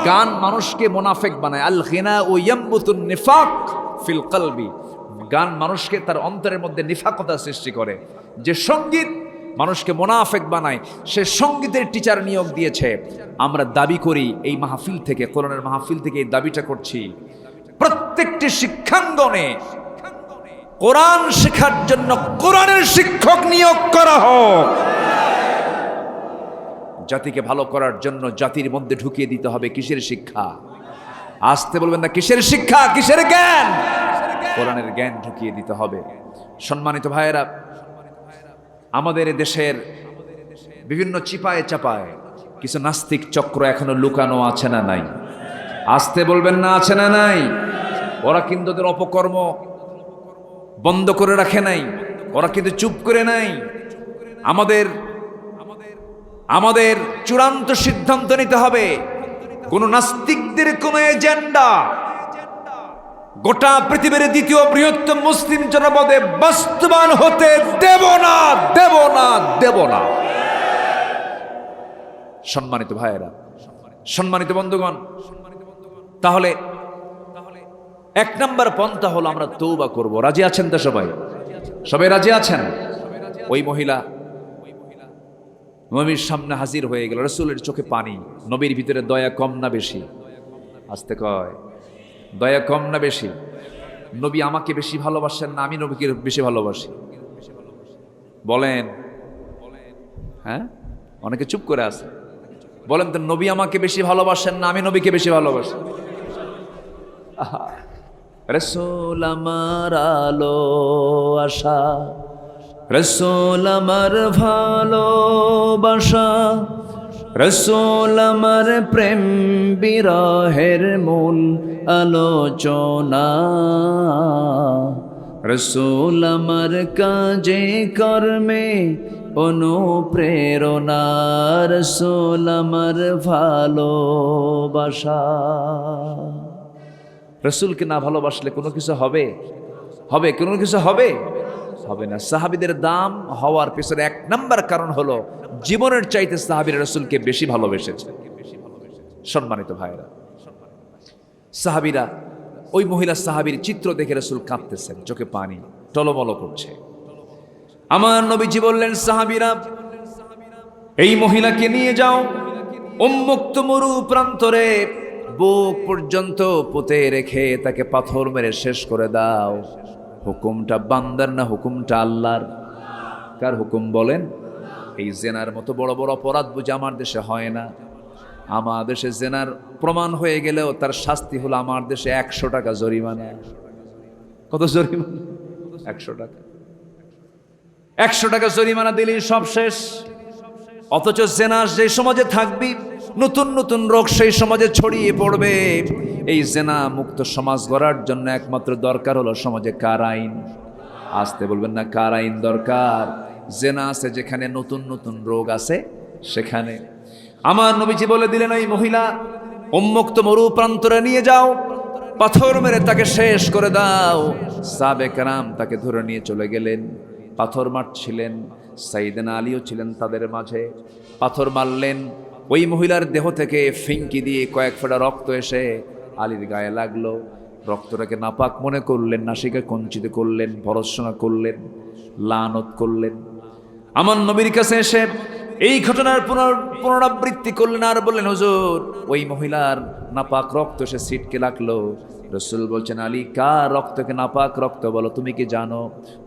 S1: গান মানুষকে মুনাফিক বানায়। আল গিনা ও ইয়ামবুতুন নিফাক ফিল কলবি, গান মানুষকে তার অন্তরের মধ্যে নিফাকতা সৃষ্টি করে। যে সঙ্গীত মানুষকে মুনাফিক বানায়, সে সঙ্গীতের টিচার নিয়োগ দিয়েছে। আমরা দাবি করি এই মাহফিল থেকে, কোরআনের মাহফিল থেকে এই দাবিটা করছি, প্রত্যেকটি শিক্ষাঙ্গনে কোরআন শেখার জন্য কোরআনের শিক্ষক নিয়োগ করা হোক। জাতিকে ভালো করার জন্য জাতির মধ্যে ঢুকিয়ে দিতে হবে কিসের শিক্ষা? আসতে বলবেন না, কিসের শিক্ষা, কিসের জ্ঞান? কোরআনের জ্ঞান ঢুকিয়ে দিতে হবে। সম্মানিত ভাইয়েরা, আমাদের দেশের বিভিন্ন চিপায় চাপায় কিছু নাস্তিক চক্র এখনো লুকানো আছে না নাই? আসতে বলবেন না, আছে না নাই? ওরা কিন্তু ওদের অপকর্ম বন্ধ করে রাখে নাই, ওরা কিন্তু চুপ করে নাই। আমাদের চূড়ান্ত সিদ্ধান্ত নিতে হবে, কোন নাস্তিকদের কোন এজেন্ডা গোটা পৃথিবীর 2য় বৃহত্তম মুসলিম জনপদে বাস্তবায়ন হতে দেব না, দেব না, দেব না। সম্মানিত ভাইয়েরা, সম্মানিত বন্ধুগণ, তাহলে 1 নম্বর পন্থা হলো আমরা তওবা করব। রাজি আছেন তো সবাই? সবাই রাজি আছেন? ওই মহিলা নবীর সামনে হাজির হয়ে গেল, রাসূলের চোখে পানি। নবীর ভিতরে দয়া কম না বেশি? আসতে কয়, দয়া কম না বেশি? নবী আমাকে বেশি ভালোবাসেন না আমি নবীকে বেশি ভালোবাসি? বলেন। হ্যাঁ, অনেকে চুপ করে আছে। বলেন তো, নবী আমাকে বেশি ভালোবাসেন না আমি নবীকে বেশি ভালোবাসি? রাসূল আমার আলো আশা, রাসূল আমার ভালোবাসা, রাসূল আমার প্রেম বিরহের মূল আলোচনা, রাসূল আমার কাজে কর্মে অনুপ্রেরণা, রাসূল আমার ভালোবাসা। রাসূলকে না ভালোবাসলে কোনো কিছু হবে? হবে কোনো কিছু হবে? হবে না। সাহাবীদের দাম হওয়ার পেছনে এক নাম্বার কারণ হলো জীবনের চাইতে সাহাবীরা রাসূলকে বেশি ভালোবেসেছে। সম্মানিত ভাইরা, সাহাবীরা, ওই মহিলা সাহাবীর চিত্র দেখে রাসূল কাঁদতেছেন, চোখে পানি টলমল করছে। আমার নবীজি বললেন, সাহাবীরা এই মহিলাকে নিয়ে যাও, উন্মুক্ত মরু প্রান্তরে বুক পর্যন্ত পুঁতে রেখে তাকে পাথর মেরে শেষ করে দাও। হুকুমটা বান্দার না হুকুমটা আল্লাহর? কার হুকুম বলেন? এই জেনার মতো বড় বড় অপরাধ বুঝে আমার দেশে হয় না। আমার দেশে জেনার প্রমাণ হয়ে গেলেও তার শাস্তি হলো আমার দেশে 100 টাকা জরিমানা। কত জরিমানা? 100 টাকা। 100 টাকা জরিমানা দিলেই সব শেষ। অথচ জেনা যে সমাজে থাকবি, নতুন নতুন রোগ সেই সমাজে ছড়িয়ে পড়বে। এই জেনা মুক্ত সমাজ গড়ার জন্য একমাত্র দরকার হলো সমাজে কার আইন? আসতে বলবেন না, কার আইন দরকার? জেনা আছে যেখানে, নতুন নতুন রোগ আছে সেখানে। আমার নবীজি বলে দিলেন, ওই মহিলা উন্মুক্ত মরু প্রান্তরে নিয়ে যাও, পাথর মেরে তাকে শেষ করে দাও। সাহাবে কেরাম তাকে ধরে নিয়ে চলে গেলেন। পাথর মারছিলেন, সাইয়েদনা আলীও ছিলেন তাদের মাঝে। পাথর মারলেন, ওই মহিলার দেহ থেকে ফিঙ্কি দিয়ে কয়েক ফোঁটা রক্ত এসে আলীর গায়ে লাগলো। রক্তটাকে নাপাক মনে করলেন, নাসিকা কঞ্চিত করলেন, ভর্ৎসনা করলেন, লানত করলেন। আমার নবীর কাছে এসে এই ঘটনার পুনরাবৃত্তি করলেন আর বললেন, হুজুর ওই মহিলার নাপাক রক্ত সে ছিটকে লাগলো। রাসূল বলছেন, আলী কার রক্তকে নাপাক রক্ত বলো? তুমি কি জানো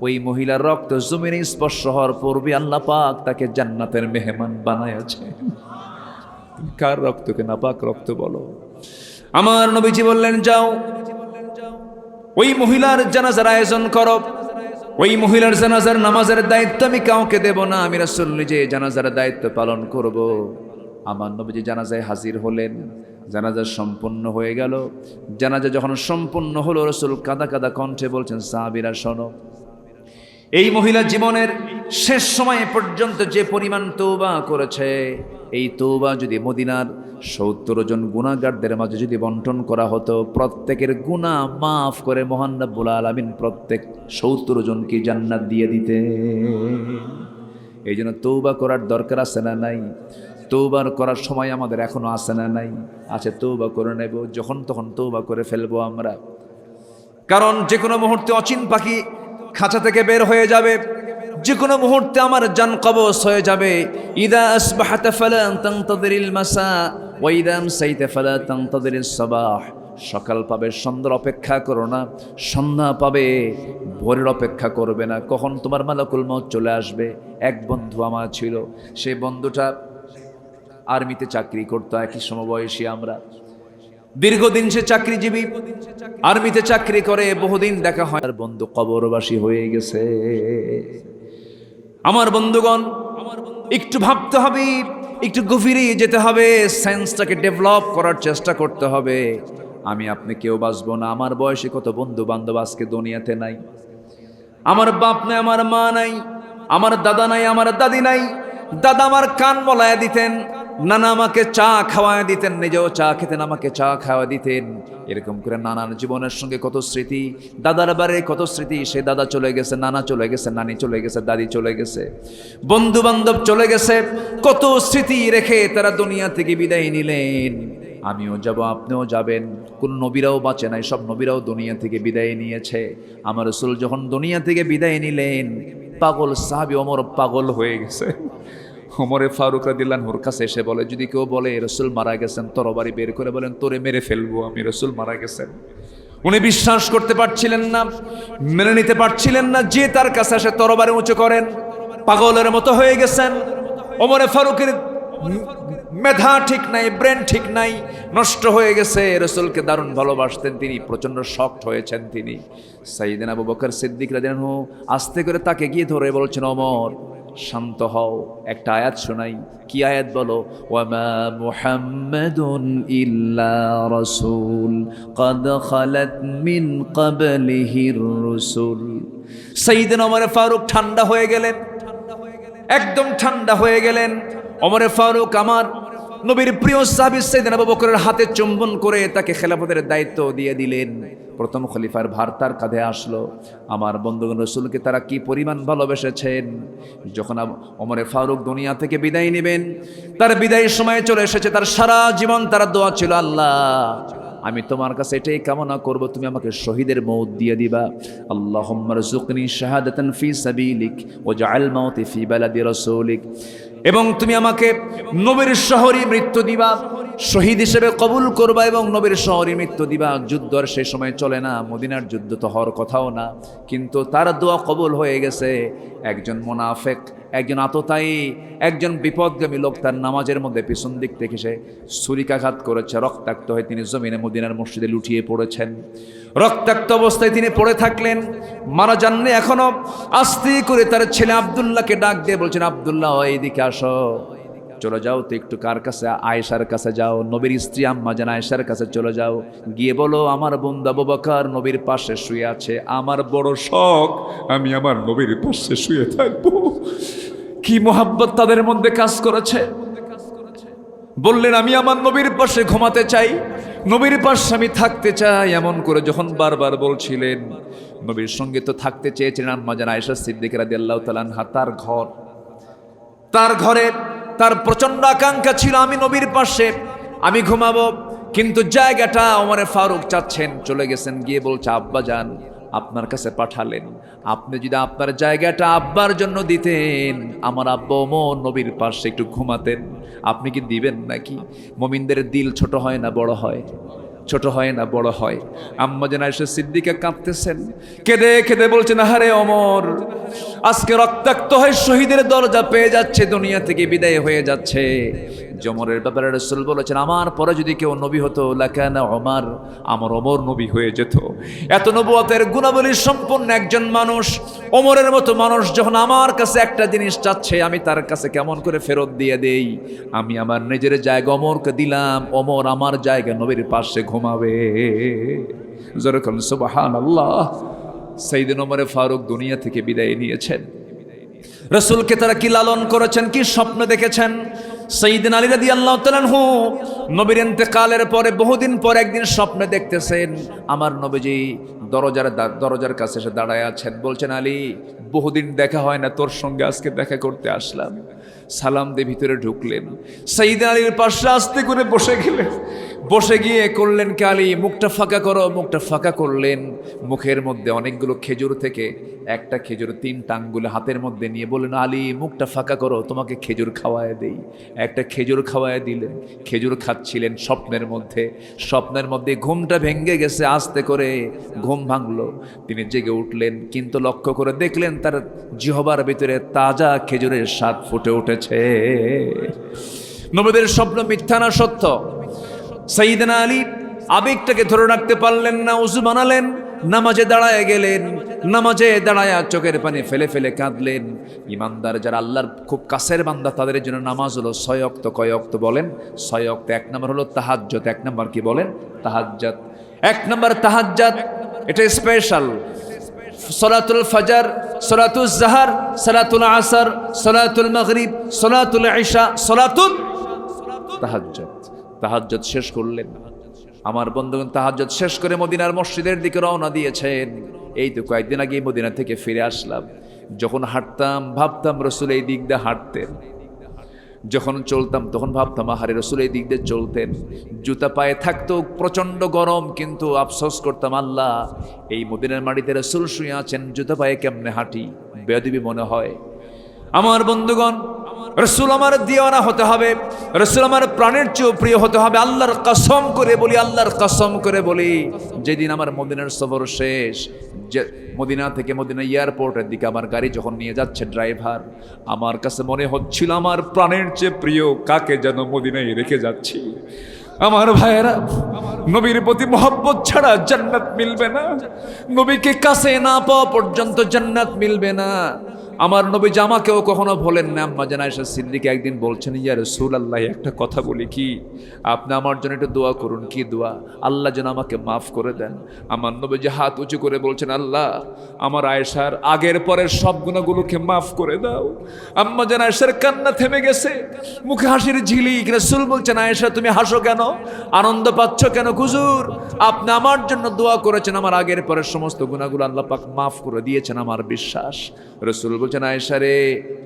S1: ওই মহিলার রক্ত জমিনে স্পর্শ হওয়ার পূর্বে আল্লাহ পাক তাকে জান্নাতের মেহমান বানায়াছে? কার রক্তকে নাপাক রক্ত বলো? আমার নবীজি বললেন, যাও ওই মহিলার জানাজার আয়োজন করো। ওই মহিলার জানাজার নামাজের দায়িত্ব আমি কাউকে দেব না, আমি রাসূল নিজে জানাজার দায়িত্ব পালন করব। আমার নবীজি জানাজায় হাজির হলেন। জানাজা সম্পন্ন হয়ে গেল। জানাজা যখন সম্পন্ন হলো, রাসূল কাঁদা কাঁদা কণ্ঠে বলছেন, সাহাবীরা শোনো, এই মহিলা জীবনের শেষ সময় পর্যন্ত যে পরিমাণ তওবা করেছে, এই তওবা যদি মদিনার 70 জন গুনাহগারদের মাঝে যদি বন্টন করা হতো, প্রত্যেকের গুনাহ মাফ করে মহান রব্বুল আলামিন প্রত্যেক 70 জনকে জান্নাত দিয়ে দিতে। এই জন্য তওবা করার দরকার আছে না নাই? তওবার করার সময় আমাদের এখনো আছে না নাই? আছে, তওবা করে নেব, যখন তখন তওবা করে ফেলবো আমরা। কারণ যে কোনো মুহূর্তে অচিন পাখি খাঁচা থেকে বের হয়ে যাবে, যে কোনো মুহূর্তে আমার জান কবজ হয়ে যাবে। ইদা আসবাহতা ফালা তানতাযিরিল মাসা ওয়া ইদা আমসাইতা ফালা তানতাযিরিস সাবাহ। সকাল পাবে, সন্ধ্যার অপেক্ষা করো না, সন্ধ্যা পাবে, ভোরের অপেক্ষা করবে না। কখন তোমার মালাকুল মউত চলে আসবে। এক বন্ধু আমার ছিল, সেই বন্ধুটা আর্মিতে চাকরি করতো, একই সমবয়সী আমরা। দীর্ঘদিন সে চাকরিজীবী, আর্মিতে চাকরি করে, বহুদিন দেখা হয়। আর বন্ধু কবরবাসী হয়ে গেছে। আমার বন্ধুগণ, একটু ভাবতে হবে, একটু গভীরে যেতে হবে, সেন্সটাকে ডেভেলপ করার চেষ্টা করতে হবে। আমি আপনি কেউ বাঁচবো না। আমার বয়সে কত বন্ধু বান্ধব আজকে দুনিয়াতে নাই। আমার বাপ নাই, আমার মা নাই, আমার দাদা নাই, আমার দাদি নাই। দাদা আমার কান মলায়া দিতেন, নানা আমাকে চা খাওয়ায় দিতেন, নিজেও চা খেতেন, আমাকে চা খাওয়া দিতেন। এরকম করে নানার জীবনের সঙ্গে কত স্মৃতি, দাদার বারে কত স্মৃতি। সে দাদা চলে গেছে, নানা চলে গেছে, নানি চলে গেছে, দাদি চলে গেছে, বন্ধু বান্ধব চলে গেছে, কত স্মৃতি রেখে তারা দুনিয়া থেকে বিদায় নিলেন। আমিও যাব, আপনিও যাবেন। কোন নবীরাও বাঁচে নাই, সব নবীরাও দুনিয়া থেকে বিদায় নিয়েছে। আমার রাসূল যখন দুনিয়া থেকে বিদায় নিলেন, পাগল সাহাবী ওমর পাগল হয়ে গেছে। ওমরে ফারুক রাদিয়াল্লাহু আনহুর কাছে এসে বলে, যদি কেউ বলে রাসূল মারা গেছেন, তরবারি বের করে বলেন, তোরে মেরে ফেলবো আমি, রাসূল মারা গেছেন। উনি বিশ্বাস করতে পারছিলেন না, মেনে নিতে পারছিলেন না। যে তার কাছে এসে তরবারি উঁচু করেন, পাগলের মতো হয়ে গেছেন। ওমরে ফারুকের মেধা ঠিক নাই, ব্রেন ঠিক নাই, নষ্ট হয়ে গেছে। রাসূলকে দারুণ ভালোবাসতেন তিনি, প্রচন্ড শকড হয়েছেন তিনি। সাইয়েদনা আবু বকর সিদ্দিক রাদিয়াল্লাহু আনহু আস্তে করে তাকে গিয়ে ধরে বলছেন, ওমর শান্ত হও, একটা আয়াত শোনাই। কি আয়াত বলো? ওয়ামা মুহাম্মাদুন ইল্লা রাসূল ক্বাদ খালাত মিন ক্বাবলিহির রাসূল। সাইয়েদনা ওমর ফারুক ঠান্ডা হয়ে গেলেন, একদম ঠান্ডা হয়ে গেলেন। ওমর ফারুক আমার নবীর প্রিয় সাহাবী সাইয়েদনা আবু বকরের হাতে চুম্বন করে তাকে খেলাফতের দায়িত্ব দিয়ে দিলেন। প্রথম খলিফার ভার তার কাঁধে আসলো। আমার বন্ধুগণ, রাসূলকে তারা কি পরিমাণ ভালোবেসেছেন। যখন ওমর ফারুক দুনিয়া থেকে বিদায় নেবেন, তার বিদায়ের সময় চলে এসেছে। তার সারা জীবন তার দোয়া ছিল, আল্লাহ আমি তোমার কাছে এটাই কামনা করব, তুমি আমাকে শহীদের মওত দিয়ে দিবা। আল্লাহুম্মা রযুকনি শাহাদাতান ফি সাবিলিক ওয়াজআল মাউতি ফি বালাদি রাসূলিক। এবং তুমি আমাকে নবীর শহরে মৃত্যু দিবা, শহীদ হিসেবে কবুল করবা এবং নবীর শহরে মৃত্যু দিবা। যুদ্ধ আর সেই সময় চলে না, মদিনার যুদ্ধ তো হওয়ার কথাও না, কিন্তু তার দোয়া কবুল হয়ে গেছে। একজন মুনাফিক, একজন আততায়ী, একজন বিপদগামী লোক তার নামাজের মধ্যে পিছন দিক থেকে সে ছুরিকাঘাত করেছে, রক্তাক্ত হয়ে তিনি জমিনে মদিনার মসজিদে লুটিয়ে পড়েছেন। রক্তাক্ত অবস্থায় তিনি পড়ে থাকলেন, মারা যাননি এখনো। আস্তে করে তার ছেলে আব্দুল্লাহকে ডাক দিয়ে বলছেন, আব্দুল্লাহ এইদিকে আসো, চলে যাও তো একটু কার কাছে, আয়েশার কাছে যাও, নবীর স্ত্রী আম্মা জান আয়েশার কাছে চলে যাও, গিয়ে বলো আমার বন্ধু আবু বকর নবীর পাশে শুয়ে আছে, আমার বড় শখ আমি আমার নবীর পাশে শুয়ে থাকবো। কি মোহাব্বত তাদের মধ্যে কাজ করেছে। বললেন আমি আমার নবীর পাশে ঘুমাতে চাই, নবীর পাশে আমি থাকতে চাই। এমন করে যখন বারবার বলছিলেন, নবীর সঙ্গে তো থাকতে চেয়েছিলেন আম্মা জান আয়েশা সিদ্দিকা রাদিয়াল্লাহু তাআলা আনহা। তার ঘরে তার প্রচন্ড আকাঙ্ক্ষা ছিল আমি নবীর পাশে আমি ঘুমাবো, কিন্তু জায়গাটা ওমর ফারুক চাচ্ছেন। চলে গেছেন, গিয়ে বলছে আব্বা জান আপনার কাছে পাঠালেন, আপনি যদি আপনার জায়গাটা আব্বার জন্য দিতেন, আমার আব্বা ওমর নবীর পাশে একটু ঘুমাতেন, আপনি কি দিবেন নাকি? মুমিনদের দিল ছোট হয় না বড় হয়? ছোট হয় না বড় হয়? আম্মা জান আয়েশা সিদ্দিকা কাঁপতেছেন, কেঁদে কেঁদে বলছেন আহারে ওমর আজকে রক্তাক্ত হয়ে শহীদের দরজা পেয়ে যাচ্ছে, দুনিয়া থেকে বিদায় হয়ে যাচ্ছে। ওমরের ব্যাপারে রাসূল বলেছেন আমার পরে যদি কেউ নবী হতো লাকানা ওমর, আমার ওমর নবী হয়ে যেত। এত নবুয়তের গুণাবলী সম্পন্ন একজন মানুষ, ওমরের মতো মানুষ যখন আমার কাছে একটা জিনিস চাচ্ছে, আমি তার কাছে কেমন করে ফেরত দিয়ে দেই? আমি আমার নিজের জায়গা ওমরকে দিলাম, ওমর আমার জায়গা নবীর পাশে ঘুমাবে। যেরকম সুবহানাল্লাহ। সাইয়েদনা ওমর ফারুক দুনিয়া থেকে বিদায় নিয়েছেন। রাসূলকে তারা কি লালন করেছেন, কি স্বপ্ন দেখেছেন। সাইয়েদনা আলী রাদিয়াল্লাহু তাআলা আনহু নবীর ইন্তেকালের পরে বহুদিন পর একদিন স্বপ্নে দেখতেছেন আমার নবীজি দরজার কাছে এসে দাঁড়ায় আছেন। বলছেন আলী বহুদিন দেখা হয় না, তোর সঙ্গে আজকে দেখা করতে আসলাম। সালাম দিয়ে ভিতরে ঢুকলেন, সাইয়েদনা আলীর পাশে আস্তে করে বসে গেলেন। বসে গিয়ে করলেন কি আলী মুখটা ফাঁকা করো, মুখটা ফাঁকা করলেন। মুখের মধ্যে অনেকগুলো খেজুর থেকে একটা খেজুর 3 আঙ্গুলে হাতের মধ্যে নিয়ে বললেন আলী মুখটা ফাঁকা করো, তোমাকে খেজুর খাওয়ায় দেই। একটা খেজুর খাওয়ায় দিলেন, খেজুর খাচ্ছিলেন। স্বপ্নের মধ্যে ঘুমটা ভেঙে গেছে, আস্তে করে ঘুম ভাঙলো, তিনি জেগে উঠলেন। কিন্তু লক্ষ্য করে দেখলেন তার জিহ্বার ভিতরে তাজা খেজুরের স্বাদ ফুটে উঠেছে। নবীদের স্বপ্ন মিথ্যা না সত্য? সাইয়েদনা আলী আবেগটাকে ধরে রাখতে পারলেন না, ওযু বানালেন, নামাজে দাঁড়ায় গেলেন। নামাজে দাঁড়ায়া চোখের পানি ফেলে ফেলে কাঁদলেন। ইমানদার যারা আল্লাহর খুব কাছের বান্দা তাদের জন্য নামাজ হলো 6 ওয়াক্ত। কয় ওয়াক্ত বলেন? 6 ওয়াক্ত। 1 নম্বর হলো তাহাজ্জুদ। 1 নম্বর কি বলেন? তাহাজ্জুদ। 1 নম্বর তাহাজ্জুদ, এটা স্পেশাল। সালাতুল ফজর, সালাতুল জোহর, সালাতুল আসর, সালাতুল মাগরিব, সালাতুল ইশা, সালাতুল তাহাজ্জুদ। তাহাজ্জুদ শেষ করলেন। আমার বন্ধুগণ তাহাজ্জুদ শেষ করে মদিনার মসজিদের দিকে রওনা দিয়েছেন। এই তো কয়েকদিন আগে মদিনা থেকে ফিরে আসলাম। যখন হাঁটতাম ভাবতাম রাসূল এই দিক দিয়ে হাঁটতেন, যখন চলতাম তখন ভাবতাম আহারে রাসূল এই দিক দিয়ে চলতেন। জুতা পায়ে থাকতো, প্রচন্ড গরম, কিন্তু আফসোস করতাম আল্লাহ এই মদিনার মাটিতে রাসূল শুয়ে আছেন, জুতা পায়ে কেমনে হাঁটি, বেয়াদবি মনে হয়। আমার বন্ধুগণ রসুল আমার দিওয়ানা হতে হবে, রসুল আমার প্রাণের চেয়েও প্রিয় হতে হবে। আল্লাহর কসম করে বলি, আল্লাহর কসম করে বলি, যেদিন আমার মদিনার সফর শেষ, যে মদিনা থেকে মদিনা এয়ারপোর্টের দিকে আমার গাড়ি যখন নিয়ে যাচ্ছে ড্রাইভার, আমার কাছে মনে হচ্ছিল আমার প্রাণের চেয়ে প্রিয় কাকে যেন মদিনায় রেখে যাচ্ছি। আমার ভাইয়েরা, নবীর প্রতি মহব্বত ছাড়া জান্নাত মিলবে না। নবীকে কাছে না পাওয়া পর্যন্ত জান্নাত মিলবে না। আমার নবী আমাকেও কখনো বলেন না। আম্মা জান আয়েশা সিদ্দিকা একদিন বলছেন, ইয়া রাসূলুল্লাহ, একটা কথা বলি কি, আপনি আমার জন্য একটু দোয়া করুন। কি দোয়া? আল্লাহ যেন আমাকে মাফ করে দেন। আমার নবী যে হাত উঁচু করে বলছেন, আল্লাহ আমার আয়েশার আগের পরের সব গুনাহগুলোকে মাফ করে দাও। আম্মা জান আয়েশার কান্না থেমে গেছে, মুখে হাসির ঝিলিক। রাসূল বলছেন, আয়েশা তুমি হাসো কেন, আনন্দ পাচ্ছ কেন? হুজুর আপনি আমার জন্য দোয়া করেছেন, আমার আগের পরের সমস্ত গুনাহগুলো আল্লাহ পাক মাফ করে দিয়েছেন, আমার বিশ্বাস। রাসূল বলছেন, আয়েশা রে,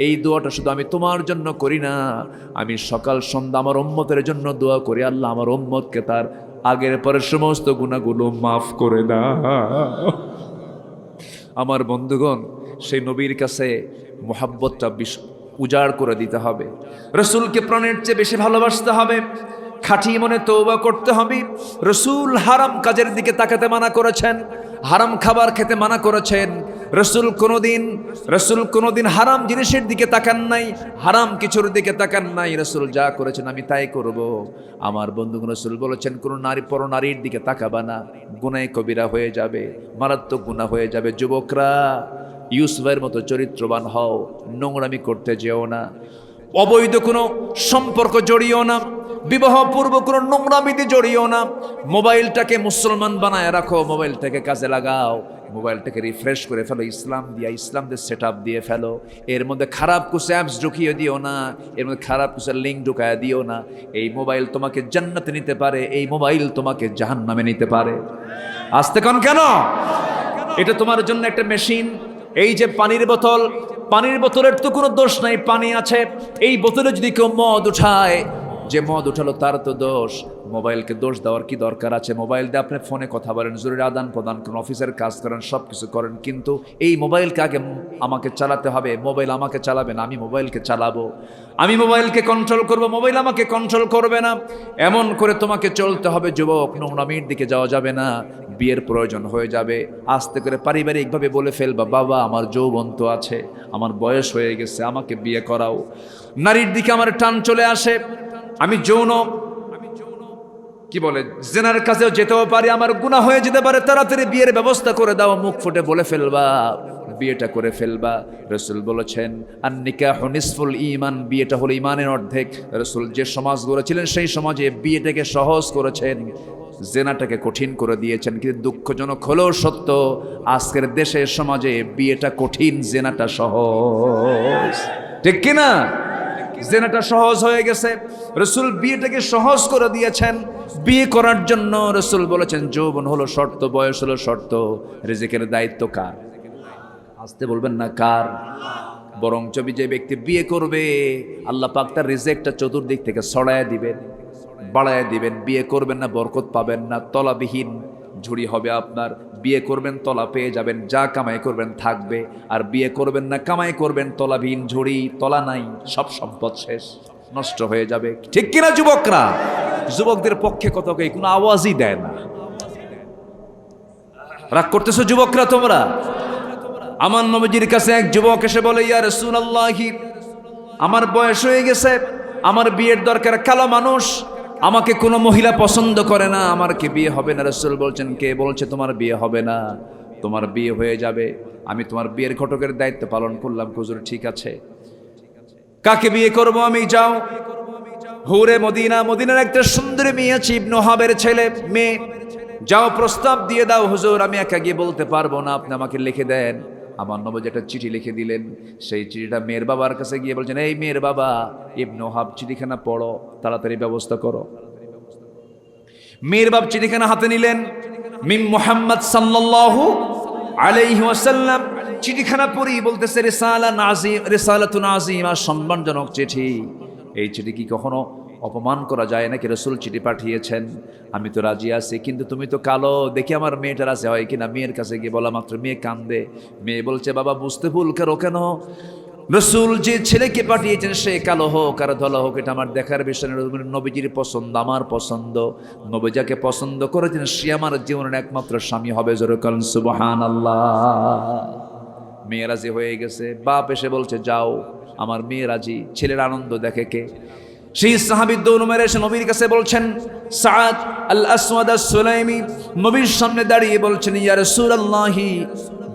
S1: এই দোয়াটা শুধু আমি তোমার জন্য করি না, আমি সকাল সন্ধ্যা আমার উম্মতের জন্য দোয়া করি, আল্লাহ আমার উম্মতকে তার আগের পরের সমস্ত গুনাহগুলো মাফ করে দাও। আমার বন্ধুগণ, সেই নবীর কাছে মোহাব্বতটা উজাড় করে দিতে হবে। রসুলকে প্রাণের চেয়ে বেশি ভালোবাসতে হবে। খাঁটি মনে তওবা করতে হবে। রসুল হারাম কাজের দিকে তাকাতে মানা করেছেন, হারাম খাবার খেতে মানা করেছেন। রসুল কোনোদিন হারাম জিনিসের দিকে তাকান নাই, হারাম কিছুর দিকে তাকান নাই। রসুল যা করেছেন আমি তাই করব। আমার বন্ধুগণ, রসুল বলেছেন কোনো নারীর দিকে তাকাবা না, গুনাহে কবিরা হয়ে যাবে, মারাত্মক গুনাহ হয়ে যাবে। যুবকরা ইউসুফের মতো চরিত্রবান হও, নোংরামি করতে যেও না, অবৈধ কোনো সম্পর্ক জড়িও না, বিবাহ পূর্ব কোনো নোংরামিতে জড়িও না। মোবাইলটাকে মুসলমান বানায় রাখো, মোবাইলটাকে কাজে লাগাও, মোবাইলটাকে রিফ্রেশ করে ফেলো, ইসলামদের সেট আপ দিয়ে ফেলো। এর মধ্যে খারাপ কিছু অ্যাপস ঢুকিয়ে দিও না, এর মধ্যে খারাপ কিছু লিঙ্ক ঢুকায় দিও না। এই মোবাইল তোমাকে জান্নাতে নিতে পারে, এই মোবাইল তোমাকে জাহান্নামে নিতে পারে। আসতে কোন কেন? এটা তোমার জন্য একটা মেশিন। এই যে পানির বোতলের তো কোনো দোষ নাই, পানি আছে। এই বোতলে যদি কেউ মদ উঠায়, যে মদ উঠালো তার তো দোষ। মোবাইলকে দোষ দেওয়ার কি দরকার আছে? মোবাইল দিয়ে আপনি ফোনে কথা বলেন, জরুরি আদান প্রদান করেন, অফিসের কাজ করেন, সব কিছু করেন, কিন্তু এই মোবাইলকে আগে আমাকে চালাতে হবে। মোবাইল আমাকে চালাবে না, আমি মোবাইলকে চালাবো। আমি মোবাইলকে কন্ট্রোল করব, মোবাইল আমাকে কন্ট্রোল করবে না। এমন করে তোমাকে চলতে হবে যুবক। নোংরামির দিকে যাওয়া যাবে না। বিয়ের প্রয়োজন হয়ে যাবে, আস্তে করে পারিবারিকভাবে বলে ফেলবা, বাবা আমার যৌবন তো আছে, আমার বয়স হয়ে গেছে, আমাকে বিয়ে করাও। নারীর দিকে আমার টান চলে আসে, আমি যৌন কি বলে জেনার কাছেও যেতেও পারি, আমার গুনাহ হয়ে যেতে পারে, তাড়াতাড়ি বিয়ের ব্যবস্থা করে দাও। মুখ ফুটে বলে ফেলবা, বিয়েটা করে ফেলবা। রসুল বলেছেন আন-নিকাহু নিসফুল ঈমান, বিয়েটা হলো ঈমানের অর্ধেক। রসুল যে সমাজ গড়েছিলেন সেই সমাজে বিয়েটাকে সহজ করেছেন, জেনাটাকে কঠিন করে দিয়েছেন। কিন্তু দুঃখজনক হলেও সত্য, আজকের দেশের সমাজে বিয়েটা কঠিন, জেনাটা সহজ। ঠিক কিনা? জেনাটা সহজ হয়ে গেছে। রসুল বিয়েটাকে সহজ করে দিয়েছেন। বিয়ে করার জন্য রসুল বলেছেন যৌবন হলো শর্ত, বয়স হলো শর্ত, রিজিকের দায়িত্ব কার? আসতে বলবেন না কার? বরং যে ব্যক্তি বিয়ে করবে, আল্লাহ পাক তার রিজিকটা চতুর্দিক থেকে ছড়ায় দিবেন, বাড়ায় দিবেন। বিয়ে করবেন না, বরকত পাবেন না, তলাবিহীন ঝুড়ি হবে আপনার। বিয়ে করবেন, তলা পেয়ে যাবেন, যা কামাই করবেন থাকবে। আর বিয়ে করবেন না, কামাই করবেন, তলাবিহীন ঝুড়ি, তলা নাই, সব সম্পদ শেষ, নষ্ট হয়ে যাবে। ঠিক কিনা যুবকরা? যুবকদের পক্ষে কত কোনো আওয়াজই দেয় না। রাগ করতেছো যুবকরা তোমরা? আমার নবীজির কাছে এক যুবক এসে বলে, ইয়া রাসূলুল্লাহ, আমার বয়স হয়ে গেছে, আমার বিয়ের দরকার, কালো মানুষ, আমাকে কোনো মহিলা পছন্দ করে না, আমার কি বিয়ে হবে না? রাসূল বলছেন, কে বলছে তোমার বিয়ে হবে না? তোমার বিয়ে হয়ে যাবে। আমি তোমার বিয়ের ঘটকের দায়িত্ব পালন করলাম। হুজুর ঠিক আছে, কাকে বিয়ে করব আমি? যাও হুরে মদিনার একটা সুন্দরী মেয়ে আছে, ইবনে ওহাবের ছেলে মেয়ে, যাও প্রস্তাব দিয়ে দাও। হুজুর আমি একা গিয়ে বলতে পারবো না, আপনি আমাকে লিখে দেন। আমার নবী একটা চিঠি লিখে দিলেন। সেই চিঠিটা মেয়ের বাবার কাছে গিয়ে বলছেন, এই মেয়ের বাবা, ইবনে ওহাব চিঠিখানা পড়ো, তাড়াতাড়ি ব্যবস্থা করো। মেয়ের বাপ চিঠিখানা হাতে নিলেন, মিম মুহাম্মদ সাল্লাল্লাহু আলাইহি ওয়াসাল্লাম। চিঠিখানা পড়ি বলতেছে, রিসালাতুন আযীমা, সম্মানজনক চিঠি। এই চিঠি কি কখনো অপমান করা যায় নাকি? রাসূল চিঠি পাঠিয়েছেন, আমি তো রাজি আছি, কিন্তু তুমি তো কালো, দেখি আমার মেয়েটার আছে হয় কিনা। মেয়ের কাছে গিয়ে বলা মাত্র মেয়ে কান্দে। মেয়ে বলছে, বাবা বুঝতে ভুল করো কেন? রসুল যে ছেলেকে পাঠিয়েছেন সে কালো হোক আর ধলা হোক এটা আমার দেখার বিষয় না। নবীজির পছন্দ আমার পছন্দ, নবী যাকে পছন্দ করেছেন সে আমার জীবনের একমাত্র স্বামী হবে। জোরে বলেন সুবহানাল্লাহ। মেয়ে রাজি হয়ে গেছে, বাপ এসে বলছে যাও, আমার মেয়ে রাজি। ছেলের আনন্দ দেখে কে? সেই সাহাবী দৌড় মেরে এসে নবীর কাছে বলছেন, সাদ আল আসওয়াদ আস-সুলাইমি নবীর সামনে দাঁড়িয়ে বলছেন, ইয়া রাসূলুল্লাহি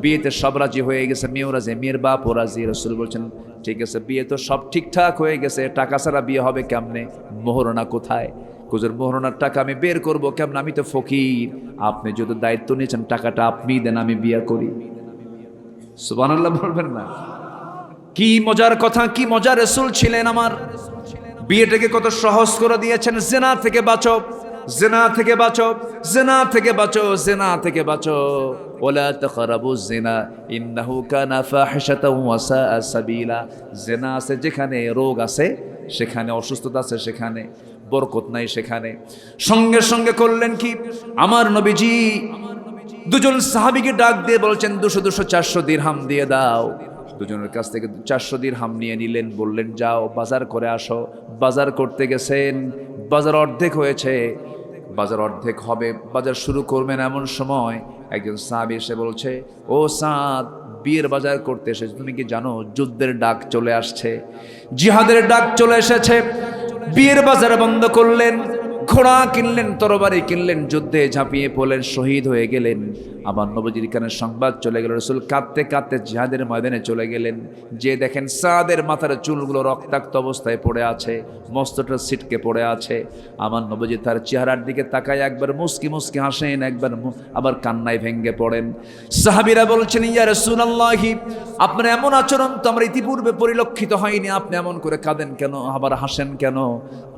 S1: বিয়েতে সব রাজি হয়ে গেছে, মেয়েও রাজি, মেয়ের বাপও রাজি। রাসূল বলছেন ঠিক আছে, বিয়ে তো সব ঠিকঠাক হয়ে গেছে, টাকা ছাড়া বিয়ে হবে কেমনে? মোহরনা কোথায়? কুজুর মোহরনার টাকা আমি বের করবো কেমন? আমি তো ফকির, আপনি যদি দায়িত্ব নিয়েছেন টাকাটা আপনি দেন, আমি বিয়ে করি। সুবহানাল্লাহ বলবেন না? কি মজার কথা, কি মজার রাসূল ছিলেন আমার। বিয়েটাকে কত সহজ করে দিয়েছেন। জিনা থেকে বাঁচো, জিনা থেকে বাঁচো, জিনা থেকে বাঁচো, জিনা থেকে বাঁচো। ওয়ালা তাকরাবুজ জিনা ইন্নাহু কানা ফাহিশাতাও ওয়া সাআ সাবিলা। জিনা আছে যেখানে, রোগ আছে সেখানে, অসুস্থতা আছে সেখানে, বরকত নাই সেখানে। সঙ্গে সঙ্গে করলেন কি, আমার নবীজি দুজন সাহাবীকে ডাক দিয়ে বলছেন 200-400 দিরহাম দিয়ে দাও। দুজনের কাছ থেকে 400 দিরহাম নিয়ে নিলেন, বললেন যাও বাজার করে আসো। বাজার করতে গেছেন, বাজার অর্ধেক হয়েছে, বাজার অর্ধেক হবে, বাজার শুরু করবেন এমন সময় একজন সাহাবী এসে বলছে, ও সাদ, বিয়ের বাজার করতে এসেছে, তুমি কি জানো যুদ্ধের ডাক চলে আসছে, জিহাদের ডাক চলে এসেছে। বিয়ের বাজার বন্ধ করলেন, ঘোড়া কিনলেন, তরবারি কিনলেন, যুদ্ধে ঝাঁপিয়ে পড়লেন, শহীদ হয়ে গেলেন। আমার নবীজির কানে সংবাদ চলে গেল, রাসূল কাঁদতে কাঁদতে জিহাদের ময়দানে চলে গেলেন। যে দেখেন সাদের মাথার চুলগুলো রক্তাক্ত অবস্থায় পড়ে আছে, মস্তকটা ছিটকে পড়ে আছে। আমার নবীজি তার চেহারার দিকে তাকায় একবার মুস্কি মুস্কি হাসেন, একবার আবার কান্নায় ভেঙ্গে পড়েন। সাহাবীরা বলছেন, ইয়া রাসূলুল্লাহি, আপনার এমন আচরণ তো আমরা ইতিপূর্বে পরিলক্ষিত হয়নি, আপনি এমন করে কাঁদেন কেন, আবার হাসেন কেন?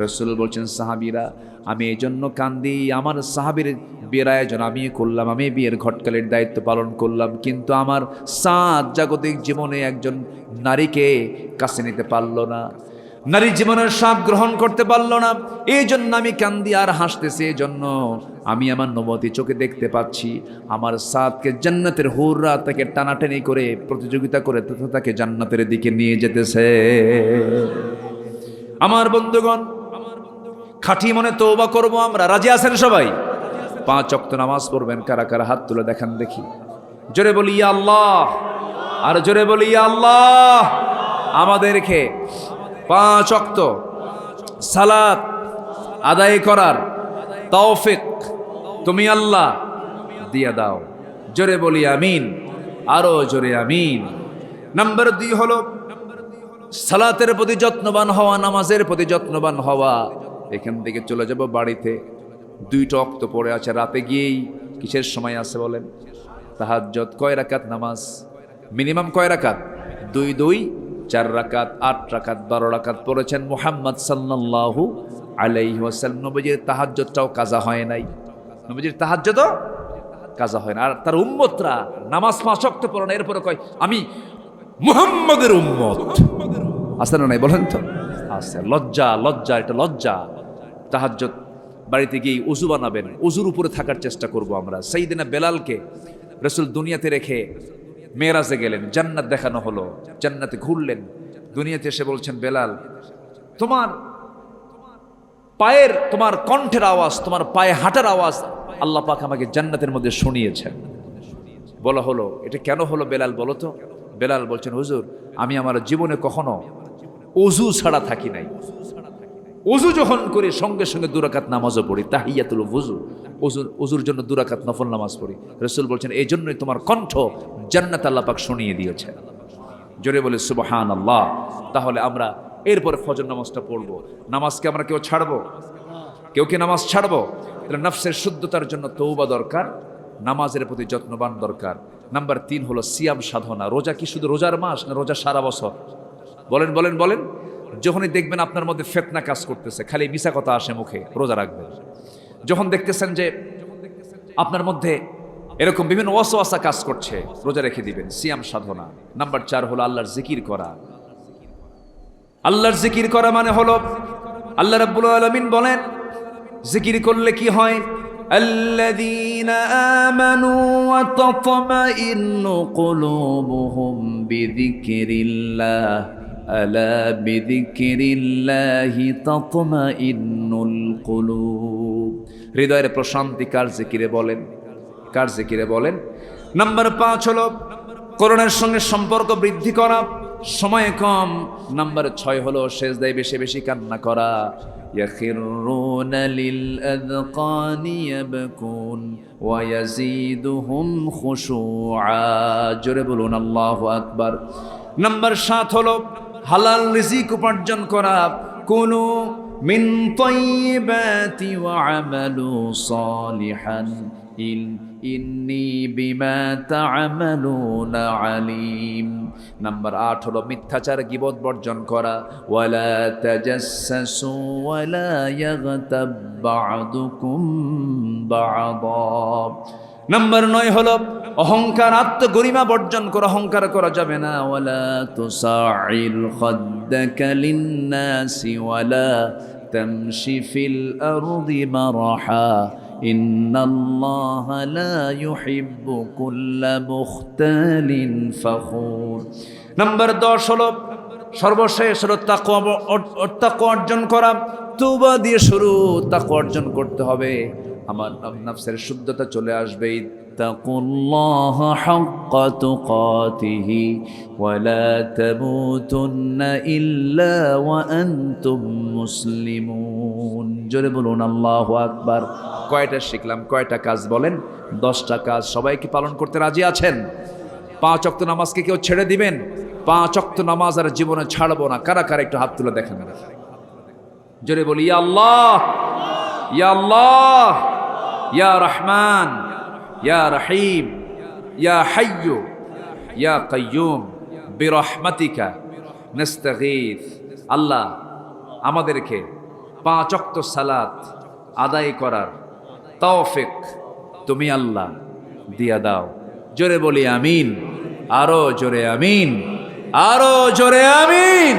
S1: রাসূল বলছেন, সাহাবীরা আমি এই জন্য কান্দি, আমার সাহাবীর বিয়ের আয়োজন আমি করলাম, আমি বিয়ের ঘটকালির দায়িত্ব পালন করলাম, কিন্তু আমার সাদ জাগতিক জীবনে একজন নারীকে কাছে নিতে পারলো না, নারী জীবনের স্বাদ গ্রহণ করতে পারলো না, এই জন্য আমি কান্দি আর হাসতেছি। এই জন্য আমি আমার নবতী চোখে দেখতে পাচ্ছি আমার সাদকে জান্নাতের হুররা তাকে টানাটানি করে প্রতিযোগিতা করে তাকে জান্নাতের দিকে নিয়ে যেতেছে। আমার বন্ধুগণ, খাঁটি মনে তওবা করব আমরা, রাজি আছেন সবাই? 5 ওয়াক্ত নামাজ পড়বেন, কারা কারা হাত তুলে দেখান দেখি। জোরে বলি ইয়া আল্লাহ, আর জোরে বলি ইয়া আল্লাহ। আমাদেরকে 5 ওয়াক্ত সালাত আদায় করার তৌফিক তুমি আল্লাহ দিয়ে দাও। জোরে বলি আমিন, আরো জোরে আমিন। নাম্বার 2 হলো সালাতের প্রতি যত্নবান হওয়া, নামাজের প্রতি যত্নবান হওয়া। এখান থেকে চলে যাব বাড়িতে, 2টা ওয়াক্ত পড়ে আছে, রাতে গিয়েই কিসের সময় আছে বলেন? তাহাজ্জুদ। কয় রাকাত নামাজ? মিনিমাম কয় রাকাত? 2 2 4 রাকাত, 8 রাকাত, 12 রাকাত পড়েছেন মুহাম্মদ সাল্লাল্লাহু আলাইহি ওয়াসাল্লাম। নবীজির তাহাজ্জুদটাও কাজা হয় নাই, নবীজির তাহাজ্জুদও কাজা হয় না। আর তার উম্মতরা নামাজ 5 ওয়াক্ত পড়ে না, এরপরে কয় আমি মুহাম্মদের উম্মত। আছে না নাই বলেন তো? আছে। লজ্জা, লজ্জা, এটা লজ্জা। তাহাজ্জুদ বাড়িতে গিয়ে উযু বানাবেন, উযুর উপরে থাকার চেষ্টা করব আমরা। সাইয়েদনা বেলালকে রাসূল দুনিয়াতে রেখে মেরাজে গেলেন, জান্নাত দেখানো হলো, জান্নাতে ঘুরলেন, দুনিয়াতে এসে বলছেন, বেলাল তোমার পায়ের, তোমার কণ্ঠের আওয়াজ, তোমার পায়ে হাঁটার আওয়াজ আল্লাহ পাক আমাকে জান্নাতের মধ্যে শুনিয়েছেন। বলা হলো, এটা কেন হলো বেলাল বলো তো? বেলাল বলছেন, হুজুর আমি আমার জীবনে কখনো ওযু ছাড়া থাকি নাই, ওযু যখন করি সঙ্গে সঙ্গে 2 রাকাত নামাজও পড়ি, তাহিয়াতুল ওযু, ওযুর জন্য 2 রাকাত নফল নামাজ পড়ি। রাসূল বলছেন এই জন্যই তোমার কণ্ঠ জান্নাত আল্লাহ পাক শুনিয়ে দিয়েছে। জোরে বলে সুবহানাল্লাহ। তাহলে আমরা এরপরে ফজর নামাজটা পড়বো। নামাজকে আমরা কেউ ছাড়বো? কেউ কি নামাজ ছাড়বো? তাহলে নফসের শুদ্ধতার জন্য তওবা দরকার, নামাজের প্রতি যত্নবান দরকার। নাম্বার 3 হলো সিয়াম সাধনা। রোজা কি শুধু রোজার মাস, না রোজা সারা বছর? বলেন বলেন বলেন। যখনই দেখবেন আপনার মধ্যে ফিতনা কাজ করতেছে, খালি মিছা কথা আসে মুখে, রোজা রাখবেন। যখন দেখতেছেন যে আপনার মধ্যে এরকম বিভিন্ন ওয়াসওয়াসা কাজ করছে, রোজা রেখে দিবেন, সিয়াম সাধনা। নাম্বার 4 হলো আল্লাহর জিকির করা। আল্লাহর জিকির করা মানে হলো, আল্লাহ রাব্বুল আলামিন বলেন জিকির করলে কি হয়? আল্লাযীনা আমানু ওয়া তাতমাইন্নু কুলুবুহুম বিযিকিরিল্লাহ আলা বিযিকিরিল্লাহি তাতমাইন্নুল কুলুব। হৃদয়ের প্রশান্তি কার জিকিরে বলেন? কার জিকিরে বলেন? নাম্বার 5 হলো কোরআনের সঙ্গে সম্পর্ক বৃদ্ধি করা, সময় কম। নাম্বার 6 হলো সেজদায় বেশি বেশি কান্না করা। ইয়াখিরুনা লিল আযকানি ইয়াবকুন ওয়া ইয়াজিদুহুম খুশুআ। জোরে বলুন আল্লাহু আকবার। নাম্বার 7 হলো হালাল রিজিক উপার্জন করা। কুলু মিন তাইয়্যিবাতি ওয়া আমালু সালিহান ইন্নী বিমা তা'মালুনা আলিম। নাম্বার 8 হলো মিথ্যাচার গীবত বর্জন করা। ওয়ালা তাজাসসু ওয়ালা ইয়াগতাব বা'দুকুম বা'দা। নাম্বার 9 হলো অহংকার, আত্মগরিমা বর্জন করা। অহংকার করা যাবে না। ওয়ালা তুসাইল খাদ্দাকা লিন্নাসি ওয়ালা তামশি ফিল আরদি মারহা ইন্নাল্লাহা লা ইউহিব্বু কুল্লা মুখতালিন ফখুর। নাম্বার 10 হলো সর্বশেষ হলো তাকওয়া অর্জন করা। তওবা দিয়ে শুরু, তাকওয়া অর্জন করতে হবে। আমার নফসের শুদ্ধতা চলে আসবে। ইত্তাকুল্লাহা হাক্কা তুকাতিহি ওয়া লা তামুতুন্না ইল্লা ওয়া আনতুম মুসলিমুন। জোরে বলুন আল্লাহু আকবার। কয়টা শিখলাম? কয়টা কাজ বলেন? 10টা কাজ। সবাই কি পালন করতে রাজি আছেন? 5 ওয়াক্ত নামাজকে কেউ ছেড়ে দিবেন? 5 ওয়াক্ত নামাজ আর জীবনে ছাড়বো না। কারা কারা একটু হাত তুলে দেখেন। জোরে বলি ইয়া আল্লাহ, ইয়া আল্লাহ, ইয়া রহমান, ইয়া রহিম, ইয়া হাইয়্যু, ইয়া কাইয়্যুম বিরহমাতিকা নাস্তাগীথ। আল্লাহ আমাদেরকে 5 ওয়াক্ত সালাত আদায় করার তৌফিক তুমি আল্লাহ দিয়া দাও। জোরে বলি আমিন। আরো জোরে আমিন, আরো জোরে আমিন।